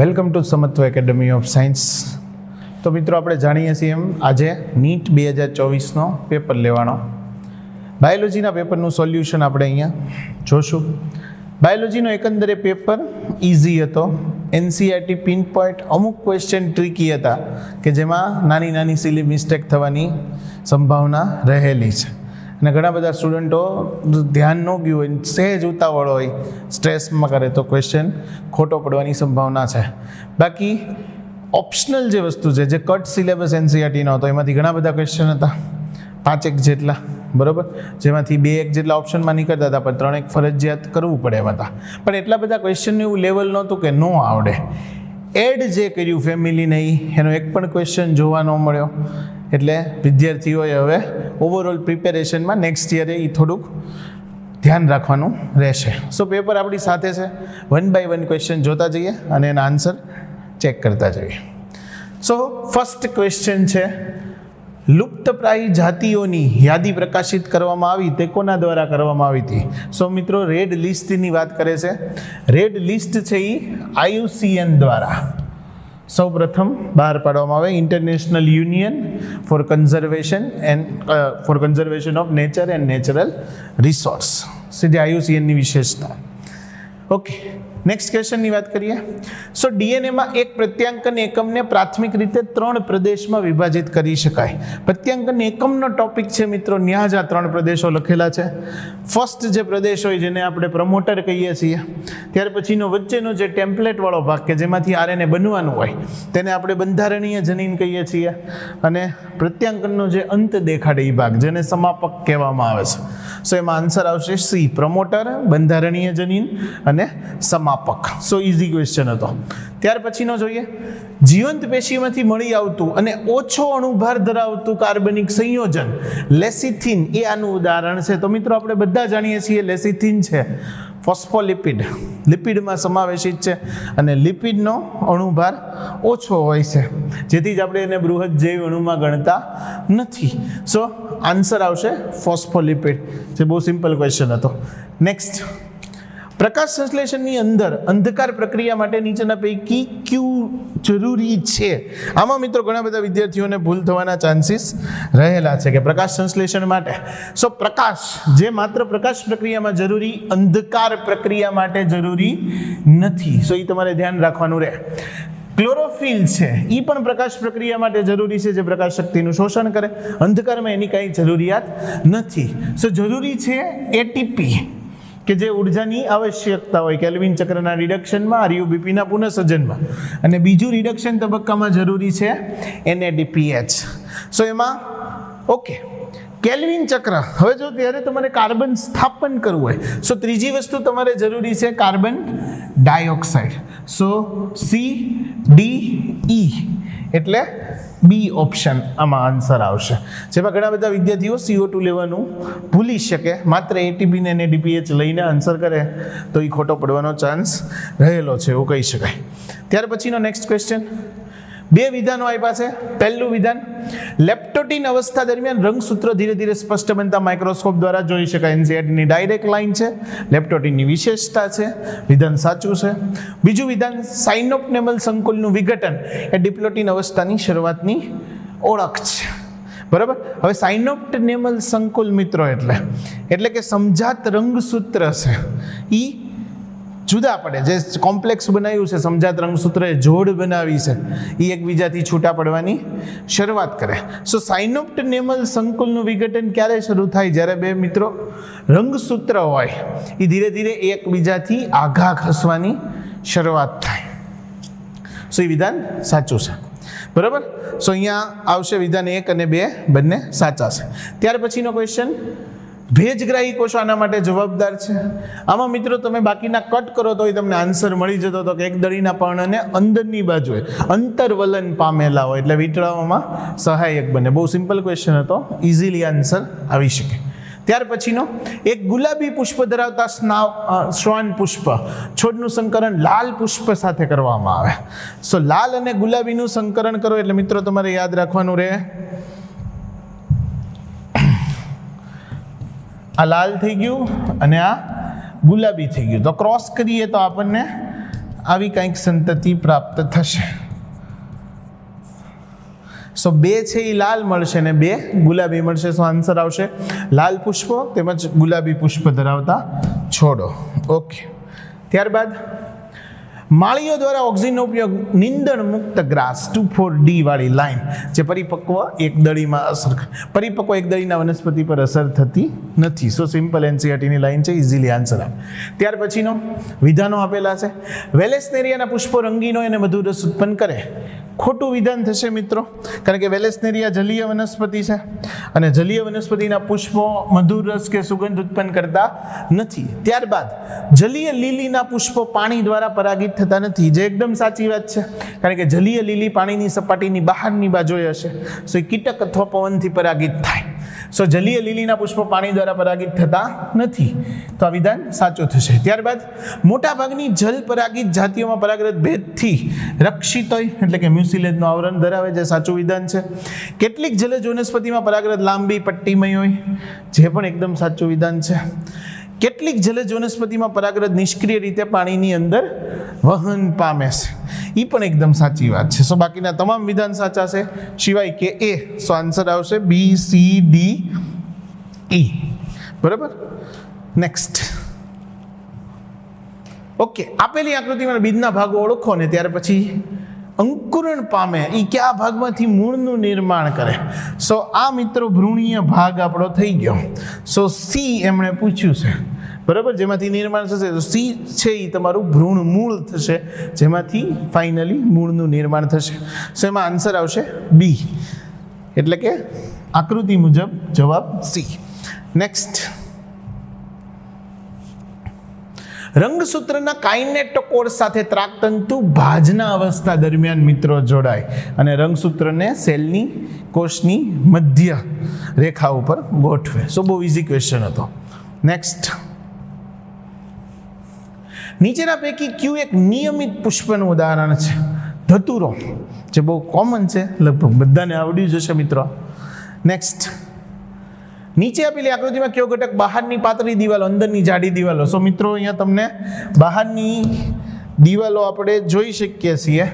Welcome to Samatva academy of science. તો મિત્રો, આપણે જાણીએ છીએ એમ આજે નીટ 2024નો પેપર લેવાનો. બાયોલોજીના પેપરનું સોલ્યુશન આપણે અહીંયા જોશું. બાયોલોજીનો એકંદરે પેપર ઇઝી હતો. એનસીઈઆરટી પિન પોઈન્ટ અમુક ક્વેશ્ચન ટ્રિકી હતા કે જેમાં નાની નાની સિલી મિસ્ટેક થવાની સંભાવના રહેલી છે. અને ઘણા બધા સ્ટુડન્ટો ધ્યાન ન ગયું હોય, સહેજ ઉતાવળ હોય, સ્ટ્રેસમાં કરે તો ક્વેશ્ચન ખોટો પડવાની સંભાવના છે. બાકી ઓપ્શનલ જે વસ્તુ છે, જે કટ સિલેબસ એનસીઈઆરટીનો હતો, એમાંથી ઘણા બધા ક્વેશ્ચન હતા, 5 જેટલા, બરાબર, જેમાંથી 2 જેટલા ઓપ્શનમાં નીકળતા હતા, પણ 3 ફરજિયાત કરવું પડે એમ હતા. પણ એટલા બધા ક્વેશ્ચનનું એવું લેવલ નહોતું કે ન આવડે. એડ જે કર્યું ફેમિલી નહીં, એનો એક પણ ક્વેશ્ચન જોવા ન મળ્યો. એટલે વિદ્યાર્થીઓએ હવે ઓવરઓલ પ્રિપેરેશનમાં નેક્સ્ટ યરે એ થોડુંક ધ્યાન રાખવાનું રહેશે. સો પેપર આપણી સાથે છે, 1 by 1 ક્વેશ્ચન જોતા જઈએ અને એના આન્સર ચેક કરતા જઈએ. સો ફર્સ્ટ ક્વેશ્ચન છે, લુપ્તપ્રાય જાતિઓની યાદી પ્રકાશિત કરવામાં આવી તે કોના દ્વારા કરવામાં આવી હતી? સો મિત્રો, રેડ લિસ્ટની વાત કરે છે. રેડ લિસ્ટ છે એ IUCN દ્વારા સૌ પ્રથમ બહાર પાડવામાં આવે, international union for conservation of nature and natural resource. સીધી IUCNની વિશેષતા. ઓકે, નેક્સ્ટ ક્વેશ્ચનની વાત કરીએ. સો ડીએનએમાં એક પ્રત્યાંકન એકમને પ્રાથમિક રીતે 3 પ્રદેશમાં વિભાજિત કરી શકાય. પ્રત્યાંકન એકમનો ટોપિક છે મિત્રો, ત્યાં જ આ 3 પ્રદેશો લખેલા છે. ફર્સ્ટ જે પ્રદેશ હોય, જેને આપણે પ્રમોટર કહીએ છીએ, ત્યાર પછીનો વચ્ચેનો જે ટેમ્પલેટવાળો ભાગ કે જેમાંથી આરએનએ બનવાનું હોય, તેને આપણે બંધારણીય જનીન કહીએ છીએ. અને પ્રત્યાંકનનો જે અંત દેખાડે એ ભાગ, જેને સમાપક કહેવામાં આવે છે. સો એમાં આન્સર આવશે સી, પ્રમોટર, બંધારણીય જનીન અને સમાપક. સો ઇઝી ક્વેશ્ચન હતો. ત્યાર પછીનો જોઈએ, જીવંત પેશીમાંથી મળી આવતું અને ઓછો અણુભાર ધરાવતું કાર્બનિક સંયોજન લેસિથિન એ આનું ઉદાહરણ છે. તો મિત્રો, આપણે બધા જાણીએ છીએ લેસિથિન છે ફોસ્ફોલિપિડ, લિપિડમાં સમાવેશિત છે અને લિપિડનો અણુભાર ઓછો હોય છે, જેથી જ આપણે એને બૃહદ જૈવ અણુમાં ગણતા નથી. સો આન્સર આવશે ફોસ્ફોલિપિડ. જે બહુ સિમ્પલ ક્વેશ્ચન હતો. નેક્સ્ટ, પ્રકાશ સંશ્લેષણની અંદર અંધકાર પ્રક્રિયા માટે નીચેના પૈકી ક્યુ જરૂરી છે? આમાં મિત્રો ઘણા બધા વિદ્યાર્થીઓને ભૂલ થવાના ચાન્સીસ રહેલા છે કે પ્રકાશ સંશ્લેષણ માટે. સો પ્રકાશ જે માત્ર પ્રકાશ પ્રક્રિયામાં જરૂરી, અંધકાર પ્રક્રિયા માટે જરૂરી નથી. સો એ તમારે ધ્યાન રાખવાનું રહે. ક્લોરોફિલ છે, એ પણ પ્રકાશ પ્રક્રિયા માટે જરૂરી છે, જે પ્રકાશ શક્તિનું શોષણ કરે. અંધકારમાં એની કાંઈ જરૂરિયાત નથી. સો જરૂરી છે એટીપી, કે જે ઉર્જાની આવશ્યકતા હોય કેલ્વિન ચક્રના રિડક્શનમાં, RuBpના પુનઃસંજનમાં. અને બીજું રિડક્શન તબક્કામાં જરૂરી છે NADPH. સો એમાં ઓકે, કેલ્વિન ચક્ર. હવે જો ત્યારે તમારે કાર્બન સ્થાપન કરવું હોય, સો ત્રીજી વસ્તુ તમારે જરૂરી છે કાર્બન ડાયોક્સાઇડ. સો CDE એટલે બી ઓપ્શન આમાં આન્સર આવશે. જેમાં ઘણા બધા વિદ્યાર્થીઓ CO2 લેવાનું ભૂલી શકે, માત્ર ATP ને NADPH લઈને આન્સર કરે તો એ ખોટો પડવાનો ચાન્સ રહેલો છે, એવું કહી શકાય. ત્યાર પછીનો નેક્સ્ટ ક્વેશ્ચન, 2 વિધાનો આપ્યા છે. પહેલું વિધાન, લેપ્ટોટીન અવસ્થા દરમિયાન રંગસૂત્રો ધીરે ધીરે સ્પષ્ટ બનતા માઇક્રોસ્કોપ દ્વારા જોઈ શકાય. એનસીઈઆરટીની ડાયરેક્ટ લાઈન છે, લેપ્ટોટીનની વિશેષતા છે, વિધાન સાચું છે. બીજું વિધાન, સાયનોપ્નેમલ સંકુલનું વિઘટન એ ડિપ્લોટીન અવસ્થાની શરૂઆતની ઓળખ છે. બરાબર. હવે સાયનોપ્નેમલ સંકુલ મિત્રો એટલે કે સમજાત રંગસૂત્ર છે, એ જુદા પડે. જે કોમ્પ્લેક્સ બનાવ્યું છે સમજાત રંગસૂત્રએ જોડ બનાવી છે, એ એકબીજાથી છૂટા પડવાની શરૂઆત કરે. સો સાયનોપ્નેમલ સંકુલનું વિઘટન ક્યારે શરૂ થાય? જ્યારે 2 મિત્રો રંગસૂત્ર હોય એ ધીરે ધીરે એકબીજાથી આઘા ખસવાની શરૂઆત થાય. સો એ વિધાન સાચું છે. બરાબર. સો અહીંયા આવશે વિધાન 1 અને 2 બંને સાચા છે. ત્યાર પછીનો ક્વેશ્ચન, ભેજગ્રાહી કોષો આના માટે જવાબદાર છે. આમાં મિત્રો તમે બાકીના કટ કરો તો તમને આન્સર મળી જતો હતો કે એક દળીના પર્ણને અંદરની બાજુએ અંતરવલન પામેલા હોય એટલે વીંટળાવવામાં સહાયક બને. બહુ સિમ્પલ ક્વેશ્ચન હતો, ઇઝીલી આન્સર આવી શકે. ત્યાર પછીનો, એક ગુલાબી પુષ્પ ધરાવતા શ્વાન પુષ્પ છોડનું સંકરણ લાલ પુષ્પ સાથે કરવામાં આવે. સો લાલ અને ગુલાબીનું સંકરણ કરો એટલે મિત્રો તમારે યાદ રાખવાનું રહે, આ લાલ થઈ ગયું અને આ ગુલાબી થઈ ગયું. તો ક્રોસ કરીએ તો આપણને આવી કંઈક સંતતિ પ્રાપ્ત થશે. સો 2 છે એ લાલ મળશે ને 2 ગુલાબી મળશે. સો આન્સર આવશે લાલ પુષ્પો તેમજ ગુલાબી પુષ્પ ધરાવતા છોડો. ઓકે, ત્યારબાદ માળીઓ દ્વારા ઓક્સિજનનો ઉપયોગ નિંદણ મુક્ત ગ્રાસ 2,4-D વાળી લાઈન જે પરિપક્વ એકદળીના વનસ્પતિ પર અસર થતી નથી. સો સિમ્પલ એનસીઈઆરટીની લાઈન છે, ઇઝીલી આન્સર આવે. ત્યાર પછીનો વિધાનો આપેલા છે. વેલેસ્નેરિયાના પુષ્પો રંગીન હોય અને વધુ રસ ઉત્પન્ન કરે. ખોટું વિધાન થશે મિત્રો, કારણ કે વેલેસ્નેરિયા જલીય વનસ્પતિ છે અને જલીય વનસ્પતિના પુષ્પો મધુર રસ કે સુગંધ ઉત્પન્ન કરતા નથી. ત્યારબાદ જલીય લીલીના પુષ્પો પાણી દ્વારા પરાગિત થતા નથી, જે એકદમ સાચી વાત છે, કારણ કે જલીય લીલી પાણીની સપાટીની બહારની બાજુએ હશે. સો એ કીટક અથવા પવનથી પરાગિત થાય. સો જલીય લીલીના પુષ્પો પાણી દ્વારા પરાગિત થતા નથી, તો આ વિધાન સાચું થશે. ત્યારબાદ મોટા ભાગની જલ પરાગિત જાતિઓમાં પરાગરત ભેદથી રક્ષિત હોય, એટલે કે મ્યુસિલેજનું આવરણ ધરાવે, જે સાચું વિધાન છે. કેટલીક જલજ વનસ્પતિમાં પરાગરત લાંબી પટ્ટીમય હોય, જે પણ એકદમ સાચું વિધાન છે. કેટલીક જલજ વનસ્પતિમાં પરાગરત નિષ્ક્રિય રીતે પાણીની અંદર વહન પામે છે, એ પણ એકદમ સાચી વાત છે. સો બાકીના તમામ વિધાન સાચા છે સિવાય કે એ. સો આન્સર આવશે BCDE. બરાબર. નેક્સ્ટ. ઓકે, આપેલી આકૃતિમાં બીજના ભાગો ઓળખો ને ત્યાર પછી અંકુરણ પામે એ કયા ભાગમાંથી મૂળનું નિર્માણ કરે. સો આ મિત્રો ભ્રૂણીય ભાગ આપણો થઈ ગયો. સો સી એમણે પૂછ્યું છે, બરાબર, જેમાંથી નિર્માણ થશે. તો સી છે એ તમારું ભ્રૂણ મૂળ થશે, જેમાંથી ફાઇનલી મૂળનું નિર્માણ થશે. સો એમાં આન્સર આવશે બી, એટલે કે આકૃતિ મુજબ જવાબ સી. નેક્સ્ટ. રંગસૂત્રના કાઇનેટોકોર સાથે ત્રાકતંતુ ભાજના અવસ્થા દરમિયાન મિત્રો જોડાય અને રંગસૂત્રને સેલની કોષની મધ્ય રેખા ઉપર ગોઠવે. સો બહુ ઇઝી ક્વેશ્ચન હતો. નેક્સ્ટ. નીચેના પૈકી ક્યુ એક નિયમિત પુષ્પનું ઉદાહરણ છે? ધતુરો, જે બહુ કોમન છે, લગભગ બધાને આવડી જશે મિત્રો. નેક્સ્ટ. નીચે આપેલી આકૃતિમાં કયો ઘટક બહારની પાતળી દિવાલો, અંદરની જાડી દિવાલો. સો મિત્રો અહીંયા તમને બહારની દિવાલો આપણે જોઈ શકીએ છીએ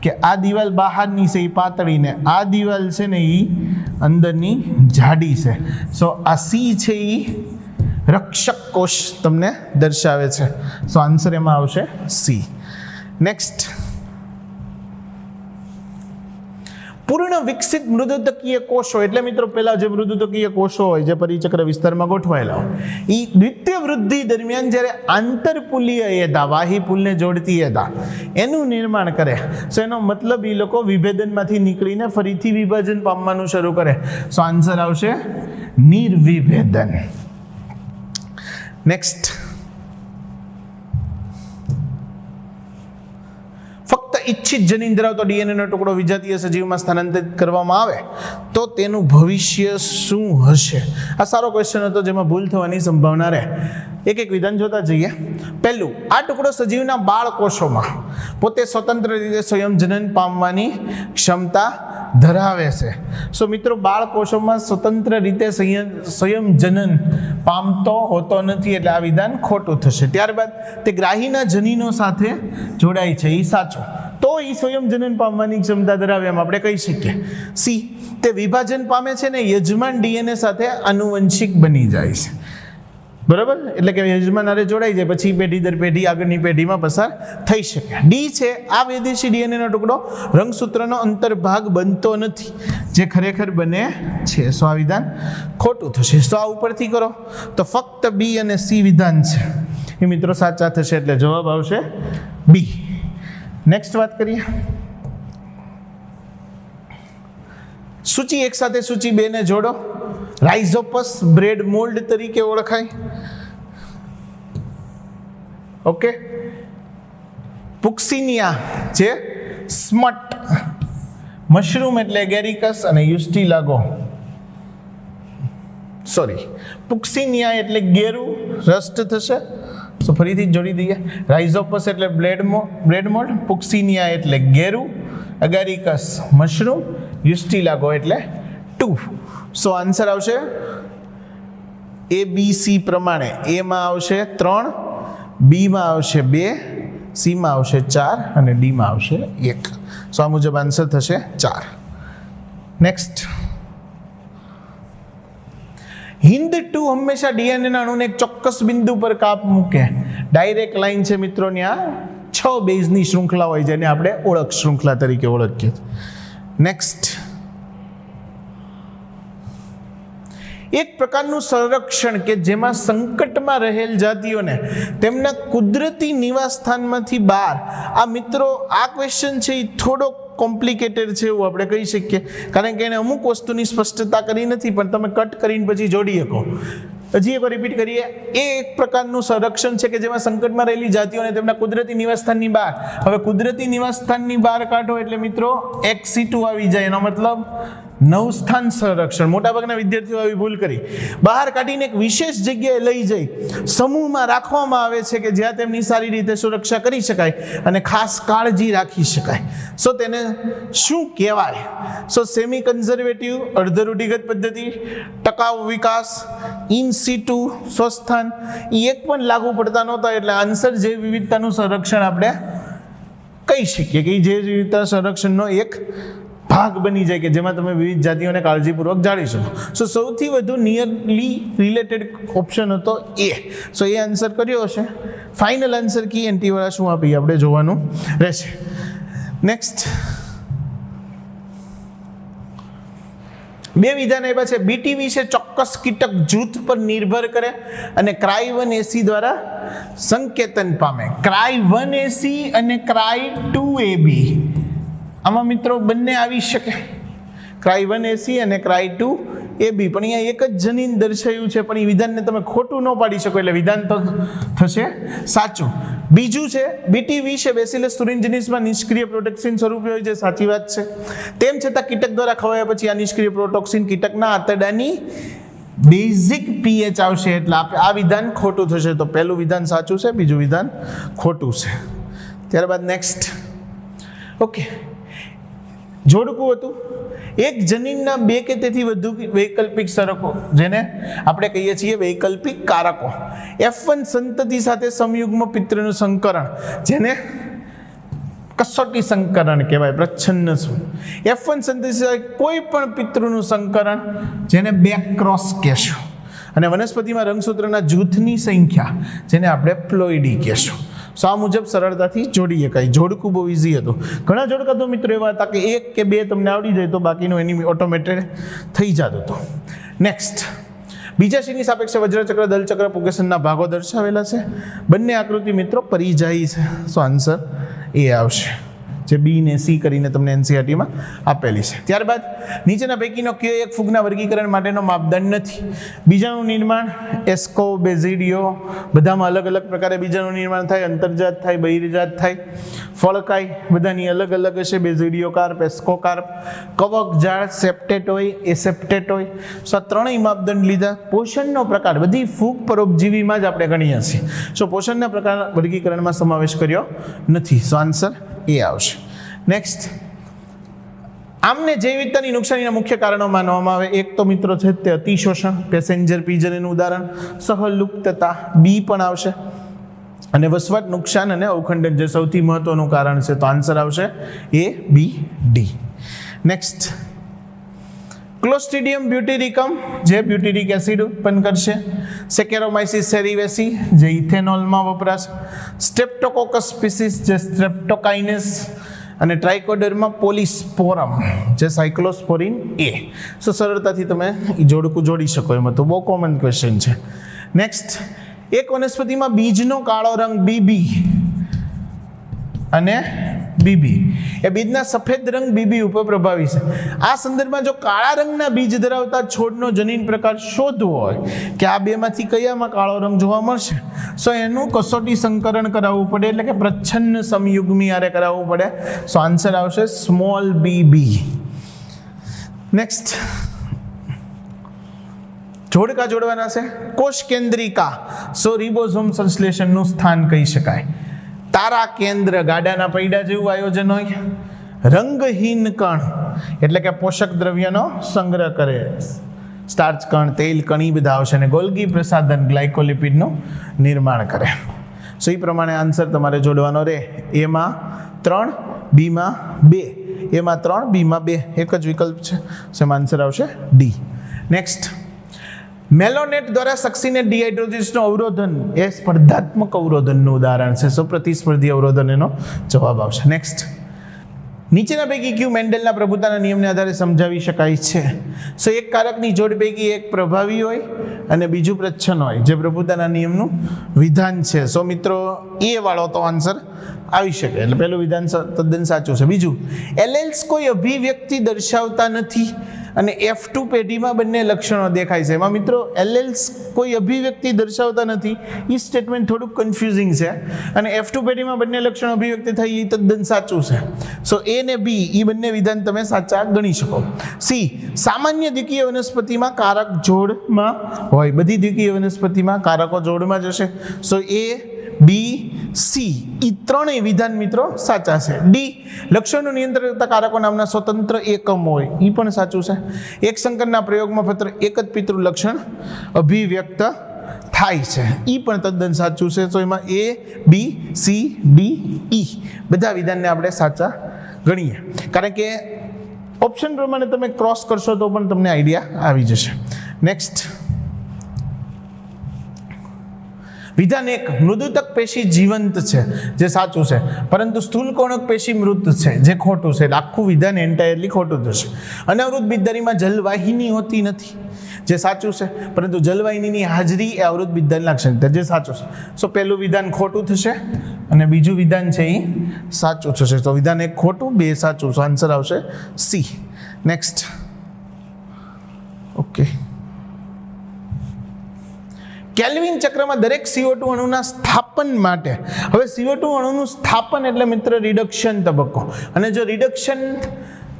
કે આ દિવાલ બહારની છે એ પાતળી ને આ દિવાલ છે ને એ અંદરની જાડી છે. સો આ સી છે એ રક્ષક કોષ તમને દર્શાવે છે. સો આન્સર એમાં આવશે સી. નેક્સ્ટ. પૂર્ણ વિકસિત મૃદુતકીય કોષો, એટલે મિત્રો પહેલા જે મૃદુતકીય કોષો હોય જે પરિચક્ર વિસ્તારમાં ગોઠવાયેલા હોય, એ દ્વિતીય વૃદ્ધિ દરમિયાન જ્યારે આંતરપુલીય એદા, વાહી પુલને જોડતી એદા, એનું નિર્માણ કરે. સો એનો મતલબ એ લોકો વિભેદનમાંથી નીકળીને ફરીથી વિભાજન પામવાનું શરૂ કરે. સો આન્સર આવશે નિર્વિભેદન. નેક્સ્ટ. ઇચ્છિત જનીન ધરાવતો ડીએનએનો ટુકડો વિજાતીય સજીવમાં સ્થાનાંતરિત કરવામાં આવે તો તેનું ભવિષ્ય શું હશે? આ સારો ક્વેશ્ચન હતો, જેમાં ભૂલ થવાની સંભાવના રહે. એક એક વિધાન જોતા જઈએ. પહેલું, આ ટુકડો સજીવના બાળકોષોમાં પોતે સ્વતંત્ર રીતે સ્વયંજનન પામવાની ક્ષમતા ધરાવે છે. સો મિત્રો, બાળકોષોમાં સ્વતંત્ર રીતે સ્વયંજનન પામતો હોતો નથી, એટલે આ વિધાન ખોટું થશે. ત્યારબાદ તે ગ્રાહીના જનીનો સાથે જોડાય છે, એ સાચું. તો એ સ્વયંજનન પામવાની ક્ષમતા ધરાવે એમ આપણે કહી શકીએ. સી, તે વિભાજન પામે છે ને યજમાન ડીએનએ સાથે આનુવંશિક બની જાય છે. બરાબર, એટલે કે યજમાન હારે જોડાઈ જાય પછી પેઢી દર પેઢી આગળની પેઢીમાં પસાર થઈ શકે. ડી છે, આ વિદેશી ડીએનએનો ટુકડો રંગસૂત્રનો અંતર્ભાગ બનતો નથી, જે ખરેખર બને છે. સો આ વિધાન ખોટું થશે. સો આ ઉપરથી કરો તો ફક્ત બી અને સી વિધાન છે એ મિત્રો સાચા થશે, એટલે જવાબ આવશે બી. નેક્સ્ટ વાત કરીએ. સૂચિ 1 સાથે સૂચિ 2 ને જોડો. રાઇઝોપસ બ્રેડ મોલ્ડ તરીકે ઓળખાય. ઓકે. પુક્સિનિયા જે સ્મટ, મશરૂમ એટલે એગેરિકસ અને યુસ્ટિલાગો, સોરી, પુક્સિનિયા એટલે ગેરું, રસ્ટ થશે. સો ફરીથી જોડી દઈએ. રાઇઝોપસ એટલે બ્રેડ મોલ્ડ, પુક્સિનિયા એટલે ગેરું, એગેરિકસ મશરૂમ, યુસ્ટિલાગો એટલે 2. સો આન્સર આવશે ABC પ્રમાણે. એમાં આવશે 3 બીમાં આવશે 2, સીમાં આવશે 4 અને ડીમાં આવશે 1. સો આ મુજબ આન્સર થશે 4. નેક્સ્ટ, હિન્દ 2 હંમેશા ડીએનએના અણુને એક ચોક્કસ બિંદુ પર કાપ મૂકે. ડાયરેક્ટ લાઈન છે મિત્રો, ત્યાં 6 બેઝની શૃંખલા હોય જેને આપણે ઓળખ શૃંખલા તરીકે ઓળખીએ. નેક્સ્ટ, એક પ્રકારનું સંરક્ષણ કે જેમાં સંકટમાં રહેલ જાતિઓને તેમના કુદરતી નિવાસસ્થાનમાંથી બહાર. આ મિત્રો આ ક્વેશ્ચન છે એ થોડો કોમ્પ્લિકેટેડ છે એવું આપણે કહી શકીએ, કારણ કે એને અમુક વસ્તુની સ્પષ્ટતા કરી નથી, પણ તમે કટ કરીને પછી જોડી શકો. હજી એકવાર રિપીટ કરીએ. એ એક પ્રકારનું સંરક્ષણ છે કે જેમાં સંકટમાં રહેલી જાતિઓને તેમના કુદરતી નિવાસસ્થાનની બહાર. હવે કુદરતી નિવાસસ્થાનની બહાર કાઢો એટલે મિત્રો XC2 આવી જાય, એનો મતલબ નવસ્થાન સંરક્ષણ. મોટાભાગના વિદ્યાર્થીઓ આવી ભૂલ કરી. બહાર કાઢીને એક વિશેષ જગ્યાએ લઈ જઈ સમૂહમાં રાખવામાં આવે છે કે જ્યાં તેમની સારી રીતે સુરક્ષા કરી શકાય અને ખાસ કાળજી રાખી શકાય. સો તેને શું કહેવાય? સો સેમી કન્ઝર્વેટિવ અર્ધ રૂઢિગત પદ્ધતિ, ટકાઉ વિકાસ, ઇન સિટુ સ્વસ્થાન, એ એક પણ લાગુ પડતા નહોતા. એટલે આન્સર જે વિવિધતાનું સંરક્ષણ આપણે કહી શકીએ કે જે વિવિધતા સંરક્ષણનો એક ભાગ બની જાય કે જેમાં તમે વિવિધ જાતિઓને કાળજીપૂર્વક જાળી શકો. સો સૌથી વધુ નિયરલી રિલેટેડ ઓપ્શન હતો એ. સો એ આન્સર કર્યો હશે. ફાઇનલ આન્સર કી એન્ટીવાળા શું આપીએ આપણે જોવાનું રહેશે. નેક્સ્ટ, 2 વિધાન આપ્યા છે. બીટી વિશે ચોક્કસ કીટક જૂથ પર નિર્ભર કરે અને Cry1AC દ્વારા સંકેતન પામે. Cry1AC અને Cry2AB આમાં મિત્રો બંને આવી શકે. Cry1AC અને Cry2AB, પણ અહીંયા એક જ જનીન દર્શાવ્યું છે, પણ એ વિધાનને તમે ખોટું ન પાડી શકો, એટલે વિધાન તો થશે સાચું. બીજું છે બીટી વિશે બેસિલસ thuringiensis નિષ્ક્રિય પ્રોટોક્સિન સ્વરૂપે હોય છે, સાચી વાત છે. તેમ છતાં કીટક દ્વારા ખવાયા પછી આ નિષ્ક્રિય પ્રોટોક્સિન કીટકના આંતરડાની બેઝિક પીએચ આવશે, એટલે આ વિધાન ખોટું થશે. તો પહેલું વિધાન સાચું છે, બીજું વિધાન ખોટું છે. ત્યારબાદ નેક્સ્ટ, ઓકે, જોડકું હતું. એક જનીનના 2 કે તેથી વધુ વૈકલ્પિક સરકો, જેને આપણે કહીએ છીએ વૈકલ્પિક કારકો. F1 સંતતિ સાથે સમયુગ્મ પિત્રનું સંકરણ, જેને કસોટી સંકરણ કહેવાય, પ્રચ્છન્ન. F1 સંતતિ સાથે કોઈ પણ પિતૃનું સંકરણ, જેને બેક ક્રોસ કહેશું. અને વનસ્પતિમાં રંગસૂત્રના જૂથની સંખ્યા, જેને આપણે પ્લોઇડી કહેશું. સો આ મુજબ સરળતાથી જોડી શકાય. જોડકું બહુ ઇઝી હતું. ઘણા જોડકા તો મિત્રો એવા હતા કે 1 કે 2 તમને આવડી જાય તો બાકીનું એની ઓટોમેટેડ થઈ જતું હતું. નેક્સ્ટ, બીજાશીની સાપેક્ષે વજ્રચક્ર દલચક્ર પુકેશનના ભાગો દર્શાવેલા છે. બંને આકૃતિ મિત્રો પરિજાયી છે. સો આન્સર એ આવશે, જે બી ને સી કરીને તમને એનસીઆરટીમાં આપેલી છે. ત્યારબાદ નીચેના પૈકીનો કયો એક ફૂગના વર્ગીકરણ માટેનો માપદંડ નથી? બીજાણુ નિર્માણ, એસ્કો, બેઝિડિયો, બધામાં અલગ અલગ પ્રકારે બીજાણુ નિર્માણ થાય, અંતર્જાત થાય, બહિર્જાત થાય. ફળકાય બધાની અલગ અલગ હશે, બેઝિડિયો કાર્પ, એસ્કો કાર્પ. કવક જાળ, સેપ્ટેટ હોય, એસેપ્ટેટ હોય. સો આ ત્રણેય માપદંડ લીધા. પોષણનો પ્રકાર બધી ફૂગ પરોપજીવીમાં જ આપણે ગણીએ છીએ. સો પોષણના પ્રકાર વર્ગીકરણમાં સમાવેશ કર્યો નથી. સો આન્સર એ આવશે. નેક્સ્ટ, આમને જૈવિકતાની નુકસાનીના મુખ્ય કારણો માનવામાં આવે. એક તો મિત્રો છે તે અતિશોષણ, પેસેન્જર પીજન એનું ઉદાહરણ. સહલુપ્તતા, બી પણ આવશે. અને વસવાટ નુકસાન અને અવખંડન, જે સૌથી મહત્વનું કારણ છે. તો આન્સર આવશે એ, બી, ડી. નેક્સ્ટ, ક્લોસ્ટ્રીડિયમ બ્યુટેરિકમ, જે બ્યુટેરિક એસિડ ઉત્પન્ન કરશે. સેકેરોમાઇસિસ સેરિવેસી, જે ઇથેનોલમાં વપરાશે. સ્ટ્રેપ્ટોકોકસ સ્પીસીસ, જે સ્ટ્રેપ્ટોકાઇનેસ. અને ટ્રાઇકોડર્મા પોલિસ્પોરમ, જે સાયક્લોસ્પોરિન એ. સો સરળતાથી તમે જોડકું જોડી શકો. એમાં તો બહુ કોમન ક્વેશ્ચન છે. નેક્સ્ટ, એક વનસ્પતિમાં બીજનો કાળો રંગ બીબી અને બીબી, એ બીજના સફેદ રંગ બીબી ઉપર પ્રભાવી છે. આ સંદર્ભમાં જો કાળા રંગના બીજ ધરાવતા છોડનો જનીન પ્રકાર શોધવો હોય કે આ બેમાંથી કયામાં કાળો રંગ જોવા મળશે, સો એનું કસોટી સંકરણ કરાવવું પડે, એટલે કે પ્રચ્છન્ન સમયુગ્મી આરે કરાવવું પડે. સો આન્સર આવશે સ્મોલ બીબી. નેક્સ્ટ, જોડકા જોડવાના છે. કોષ કેન્દ્રિકા, સો રિબોઝોમ સંશ્લેષણનું સ્થાન કહી શકાય. તારા કેન્દ્ર, ગાડાના પૈડા જેવું આયોજન હોય. રંગહીન કણ, એટલે કે પોષક દ્રવ્યનો સંગ્રહ કરે. સ્ટાર્ચ કણ, તેલ કણ, બધા આવશે. અને ગોલ્ગી પ્રસાધન, ગ્લાયકોલિપિડનું નિર્માણ કરે. સો એ પ્રમાણે આન્સર તમારે જોડવાનો રહે. એમાં 3, બીમાં 2, એમાં 3, બીમાં 2, એક જ વિકલ્પ છે. સો એમાં આન્સર આવશે ડી. નેક્સ્ટ, મેલોનેટ દ્વારા સક્સીનેટ ડિહાઇડ્રોજિનેઝનું અવરોધન એ સ્પર્ધાત્મક અવરોધનનું ઉદાહરણ છે. સો પ્રતિસ્પર્ધી અવરોધન એનો જવાબ આવશે. નેક્સ્ટ, નીચેના પૈકી કયું મેન્ડલના પ્રભુતાના નિયમને આધારે સમજાવી શકાય છે? સો એક કારકની જોડ પૈકી એક પ્રભાવી હોય અને બીજું પ્રચ્છન્ન હોય, જે પ્રભુતાના નિયમનું વિધાન છે. સો મિત્રો એ વાળો તો આન્સર આવી શકે. એટલે પહેલું વિધાન તદ્દન સાચું છે. બીજું, એલેલ્સ કોઈ અભિવ્યક્તિ દર્શાવતા નથી અને F2 પેઢીમાં બંને લક્ષણો દેખાય છે. એમાં મિત્રો એલેલ્સ કોઈ અભિવ્યક્તિ દર્શાવતા નથી એ સ્ટેટમેન્ટ થોડુંક કન્ફ્યુઝિંગ છે, અને F2 પેઢીમાં બંને લક્ષણો અભિવ્યક્તિ થઈ એ તદ્દન સાચું છે. સો A ને B એ બંને વિધાન તમે સાચા ગણી શકો. સી, સામાન્ય દ્વિકીય વનસ્પતિમાં કારક જોડમાં હોય. બધી દ્વિકીય વનસ્પતિમાં કારકો જોડમાં જ હશે. સો A, B, C એ ત્રણેય વિધાન મિત્રો સાચા છે. ડી, લક્ષણનું નિયંત્રણ કરતા કારકો નામના સ્વતંત્ર એકમ હોય એ પણ સાચું છે. એક સંકરના પ્રયોગમાં ફક્ત એક જ પિતૃ લક્ષણ અભિવ્યક્ત થાય છે એ પણ તદ્દન સાચું છે. તો એમાં A, B, C, D, E બધા વિધાનને આપણે સાચા ગણીએ, કારણ કે ઓપ્શન પ્રમાણે તમે ક્રોસ કરશો તો પણ તમને આઈડિયા આવી જશે. નેક્સ્ટ, વિધાન 1, મૃદુતક પેશી જીવંત છે, જે સાચું છે, પરંતુ સ્થૂલકોણક પેશી મૃત છે, જે ખોટું છે. આખું વિધાન એન્ટાયરલી ખોટું થશે. અનાવૃત બીજધારીમાં જલવાહિની હોતી નથી, જે સાચું છે, પરંતુ જલવાહિનીની હાજરી એ અવૃત બીજધારી લાક્ષણિકતા, જે સાચું છે. સો પહેલું વિધાન ખોટું થશે અને બીજું વિધાન છે એ સાચું થશે. તો વિધાન 1 ખોટું, 2 સાચું. સો આન્સર આવશે સી. નેક્સ્ટ, ઓકે, કેલ્વિન ચક્રમાં દરેક CO2 અણુના સ્થાપન માટે, હવે CO2 અણુનું સ્થાપન એટલે મિત્ર રિડક્શન તબક્કો, અને જો રિડક્શન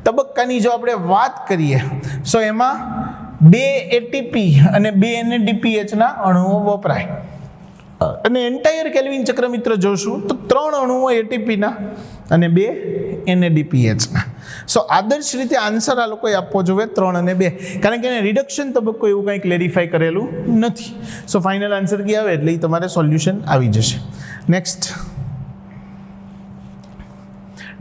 તબક્કાની જો આપણે વાત કરીએ સો એમાં 2 ATP અને 2 NADPH ના અણુઓ વપરાય. અને એન્ટાયર કેલ્વિન ચક્ર મિત્ર જોશું તો 3 અણુઓ ATP ના અને 2 NADPH ના. સો આદર્શ રીતે આન્સર આ લોકોએ આપવો જોઈએ 3 અને 2, કારણ કે એને રિડક્શન તબક્કો એવું કંઈ ક્લેરિફાઈ કરેલું નથી. સો ફાઇનલ આન્સર કી આવે એટલે તમારે સોલ્યુશન આવી જશે. નેક્સ્ટ,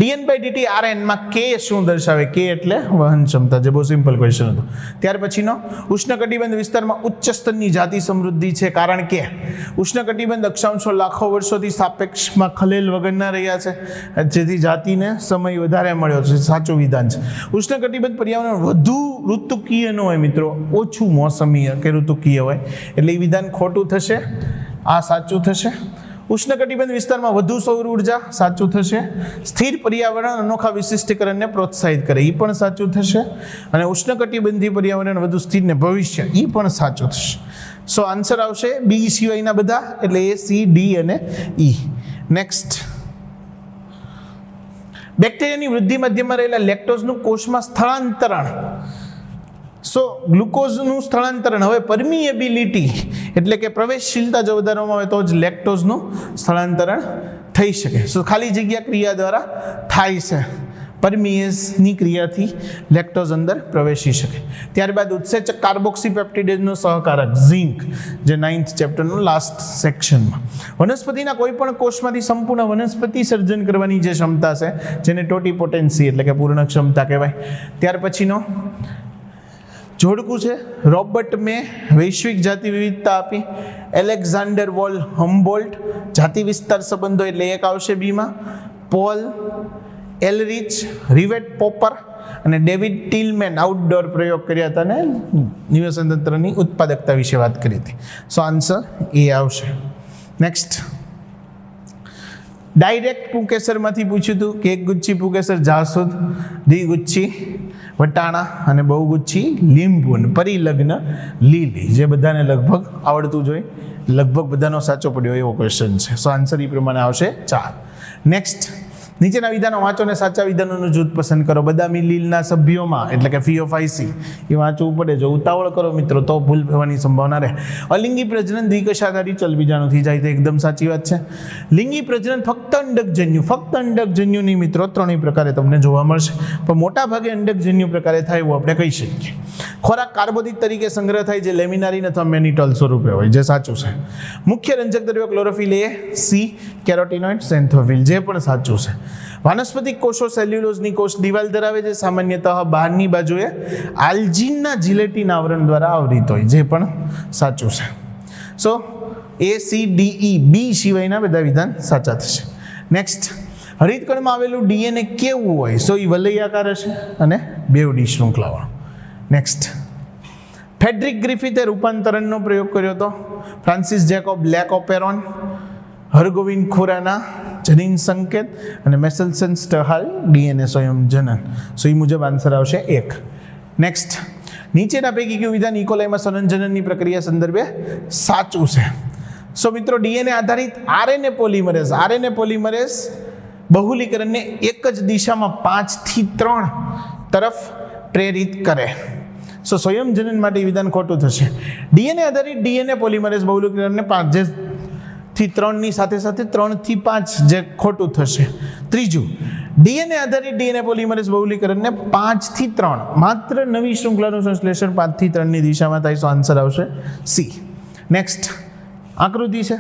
dN/dt Rn માં K શું દર્શાવે? K એટલે વહન ક્ષમતા, જે બહુ સિમ્પલ ક્વેશ્ચન હતું. ત્યાર પછીનો, ઉષ્ણકટિબંધ વિસ્તારમાં ઉચ્ચ સ્તરની જાતિ સમૃદ્ધિ છે, કારણ કે ઉષ્ણકટિબંધ અક્ષાંશો લાખો વર્ષોથી સાપેક્ષમાં ખલેલ વગરના રહ્યા છે, જેથી જાતિને સમય વધારે મળ્યો છે. સાચું વિધાન છે. ઉષ્ણકટિબંધ પર્યાવરણ વધુ ઋતુકીય ન હોય મિત્રો, ઓછું મોસમીય કે ઋતુકીય હોય, એટલે એ વિધાન ખોટું થશે. આ સાચું થશે. ઉષ્ણકટિબંધ વિસ્તારમાં વધુ સૌર ઉર્જા, સાચું થશે. સ્થિર પર્યાવરણ અનોખા વિશિષ્ટીકરણને પ્રોત્સાહિત કરે, એ પણ સાચું થશે. અને ઉષ્ણકટિબંધી પર્યાવરણ વધુ સ્થિર ને ભવિષ્ય, એ પણ સાચું થશે. સો આન્સર આવશે બી સિવાયના બધા, એટલે A, C, D અને E. નેક્સ્ટ, બેક્ટેરિયાની વૃદ્ધિ મધ્યમાં રહેલા લેક્ટોઝનું કોષમાં સ્થળાંતરણ. સો ગ્લુકોઝનું સ્થળાંતરણ, હવે પરમિએબિલિટી એટલે કે પ્રવેશશીલતા જો વધારવામાં આવે તો જ લેક્ટોઝનું સ્થળાંતરણ થઈ શકે. સો ખાલી જગ્યા ક્રિયા દ્વારા થાય છે. પરમિએઝની ક્રિયાથી લેક્ટોઝ અંદર પ્રવેશી શકે. ત્યારબાદ ઉત્સેચક કાર્બોક્સીપેપ્ટિડેઝનો સહકારક ઝિંક, જે 9th ચેપ્ટરનું લાસ્ટ સેક્શનમાં. વનસ્પતિના કોઈ પણ કોષમાંથી સંપૂર્ણ વનસ્પતિ સર્જન કરવાની જે ક્ષમતા છે, જેને ટોટીપોટેન્સી એટલે કે પૂર્ણ ક્ષમતા કહેવાય. ત્યાર પછીનો જોડકું છે, રોબર્ટ મે વૈશ્વિક જાતિ વિવિધતા આપી. એલેક્ઝાન્ડર વોલ હમ્બોલ્ટ જાતિ વિસ્તાર સંબંધો, એટલે એક આવશે બીમાં. પોલ એલરિચ, રિવેટ પોપર અને ડેવિડ ટીલમેન આઉટડોર પ્રયોગ કર્યા હતા અને નિવસન તંત્રની ઉત્પાદકતા વિશે વાત કરી હતી. સો આન્સર એ આવશે. નેક્સ્ટ, ડાયરેક્ટ પુંકેસરમાંથી પૂછ્યું હતું કે એક ગુચ્છી પુંકેસર જાસૂદ, દ્વિગુચ્છી વટાણા અને બહુગુચ્છી લીંબુ અને પરિલગ્ન લીલી, જે બધાને લગભગ આવડતું જોઈએ, લગભગ બધાનો સાચો પડ્યો એવો ક્વેશ્ચન છે. સો આન્સર એ પ્રમાણે આવશે 4. નેક્સ્ટ, નીચેના વિધાનો વાંચો અને સાચા વિધાનોનું જૂથ પસંદ કરો. બદામી લીલના સભ્યોમાં એટલે કે ફી ઓફ આઈસી એ વાંચવું પડે. જો ઉતાવળ કરો મિત્રો તો ભૂલ થવાની સંભાવના રહે. અલિંગી પ્રજનન દ્વિકોષાધારી ચલબીજાણુથી જાય તો એકદમ સાચી વાત છે. લિંગી પ્રજનન ફક્ત અંડકજન્યુ નહીં મિત્રો, ત્રણેય પ્રકારે તમને જોવા મળશે, પણ મોટા ભાગે અંડકજન્યુ પ્રકારે થાય એવું આપણે કહી શકીએ. ખોરાક કાર્બોદિત તરીકે સંગ્રહ થાય જે લેમિનારિન અથવા મેનિટોલ સ્વરૂપે હોય, જે સાચું છે. મુખ્ય રંજક દ્રવ્ય ક્લોરોફિલ એ, સી કેરોટીનોઇડ, સેન્થોફિલ, જે પણ સાચું છે. વાનસ્પતિક કોષો સેલ્યુલોઝની કોષ દિવાલ ધરાવે છે, સામાન્યતઃ બહારની બાજુએ આલ્જીનના જિલેટિન આવરણ દ્વારા આવરિત હોય, જે પણ સાચું છે. સો એ, સી, ડી, ઈ, બી સિવાયના બધા વિધાન સાચા થશે. નેક્સ્ટ, હરિતકણમાં આવેલું ડીએનએ કેવું હોય? સો એ વલયાકાર હશે અને બેવડી શૃંખલાવાળું. નેક્સ્ટ, ફેડરિક ગ્રિફિથે રૂપાંતરણનો પ્રયોગ કર્યો હતો. ફ્રાન્સિસ જેકોબ લેકોપેરોન, હરગોવિન ખુરાના જનીન સંકેત અને મેસેલ્સન સ્ટહાલ ડીએનએ સ્વયંજનન. સો એ મુજબ આન્સર આવશે 1. નેક્સ્ટ, નીચેના પૈકી કયું વિધાન ઇકોલાઈમાં સંજનનની પ્રક્રિયા સંદર્ભે સાચું છે? સો મિત્રો, ડીએનએ આધારિત આરએનએ પોલિમરેઝ બહુલીકરણને એક જ દિશામાં 5 થી 3 તરફ પ્રેરિત કરે. સો સ્વયંજનન માટે વિધાન ખોટું થશે. ડીએનએ આધારિત ડીએનએ પોલિમરેઝ બહુલીકરણને 5 થી 3 ની સાથે 3 થી 5 જે ખોટું થશે. ત્રીજું, ડીએનએ આધારિત ડીએનએ પોલિમરેઝ બહુલીકરણને 5 થી 3 માત્ર નવી શૃંખલાનું સંશ્લેષણ 5 થી 3 ની દિશામાં થાય. તો આન્સર આવશે સી. નેક્સ્ટ, આકૃતિ છે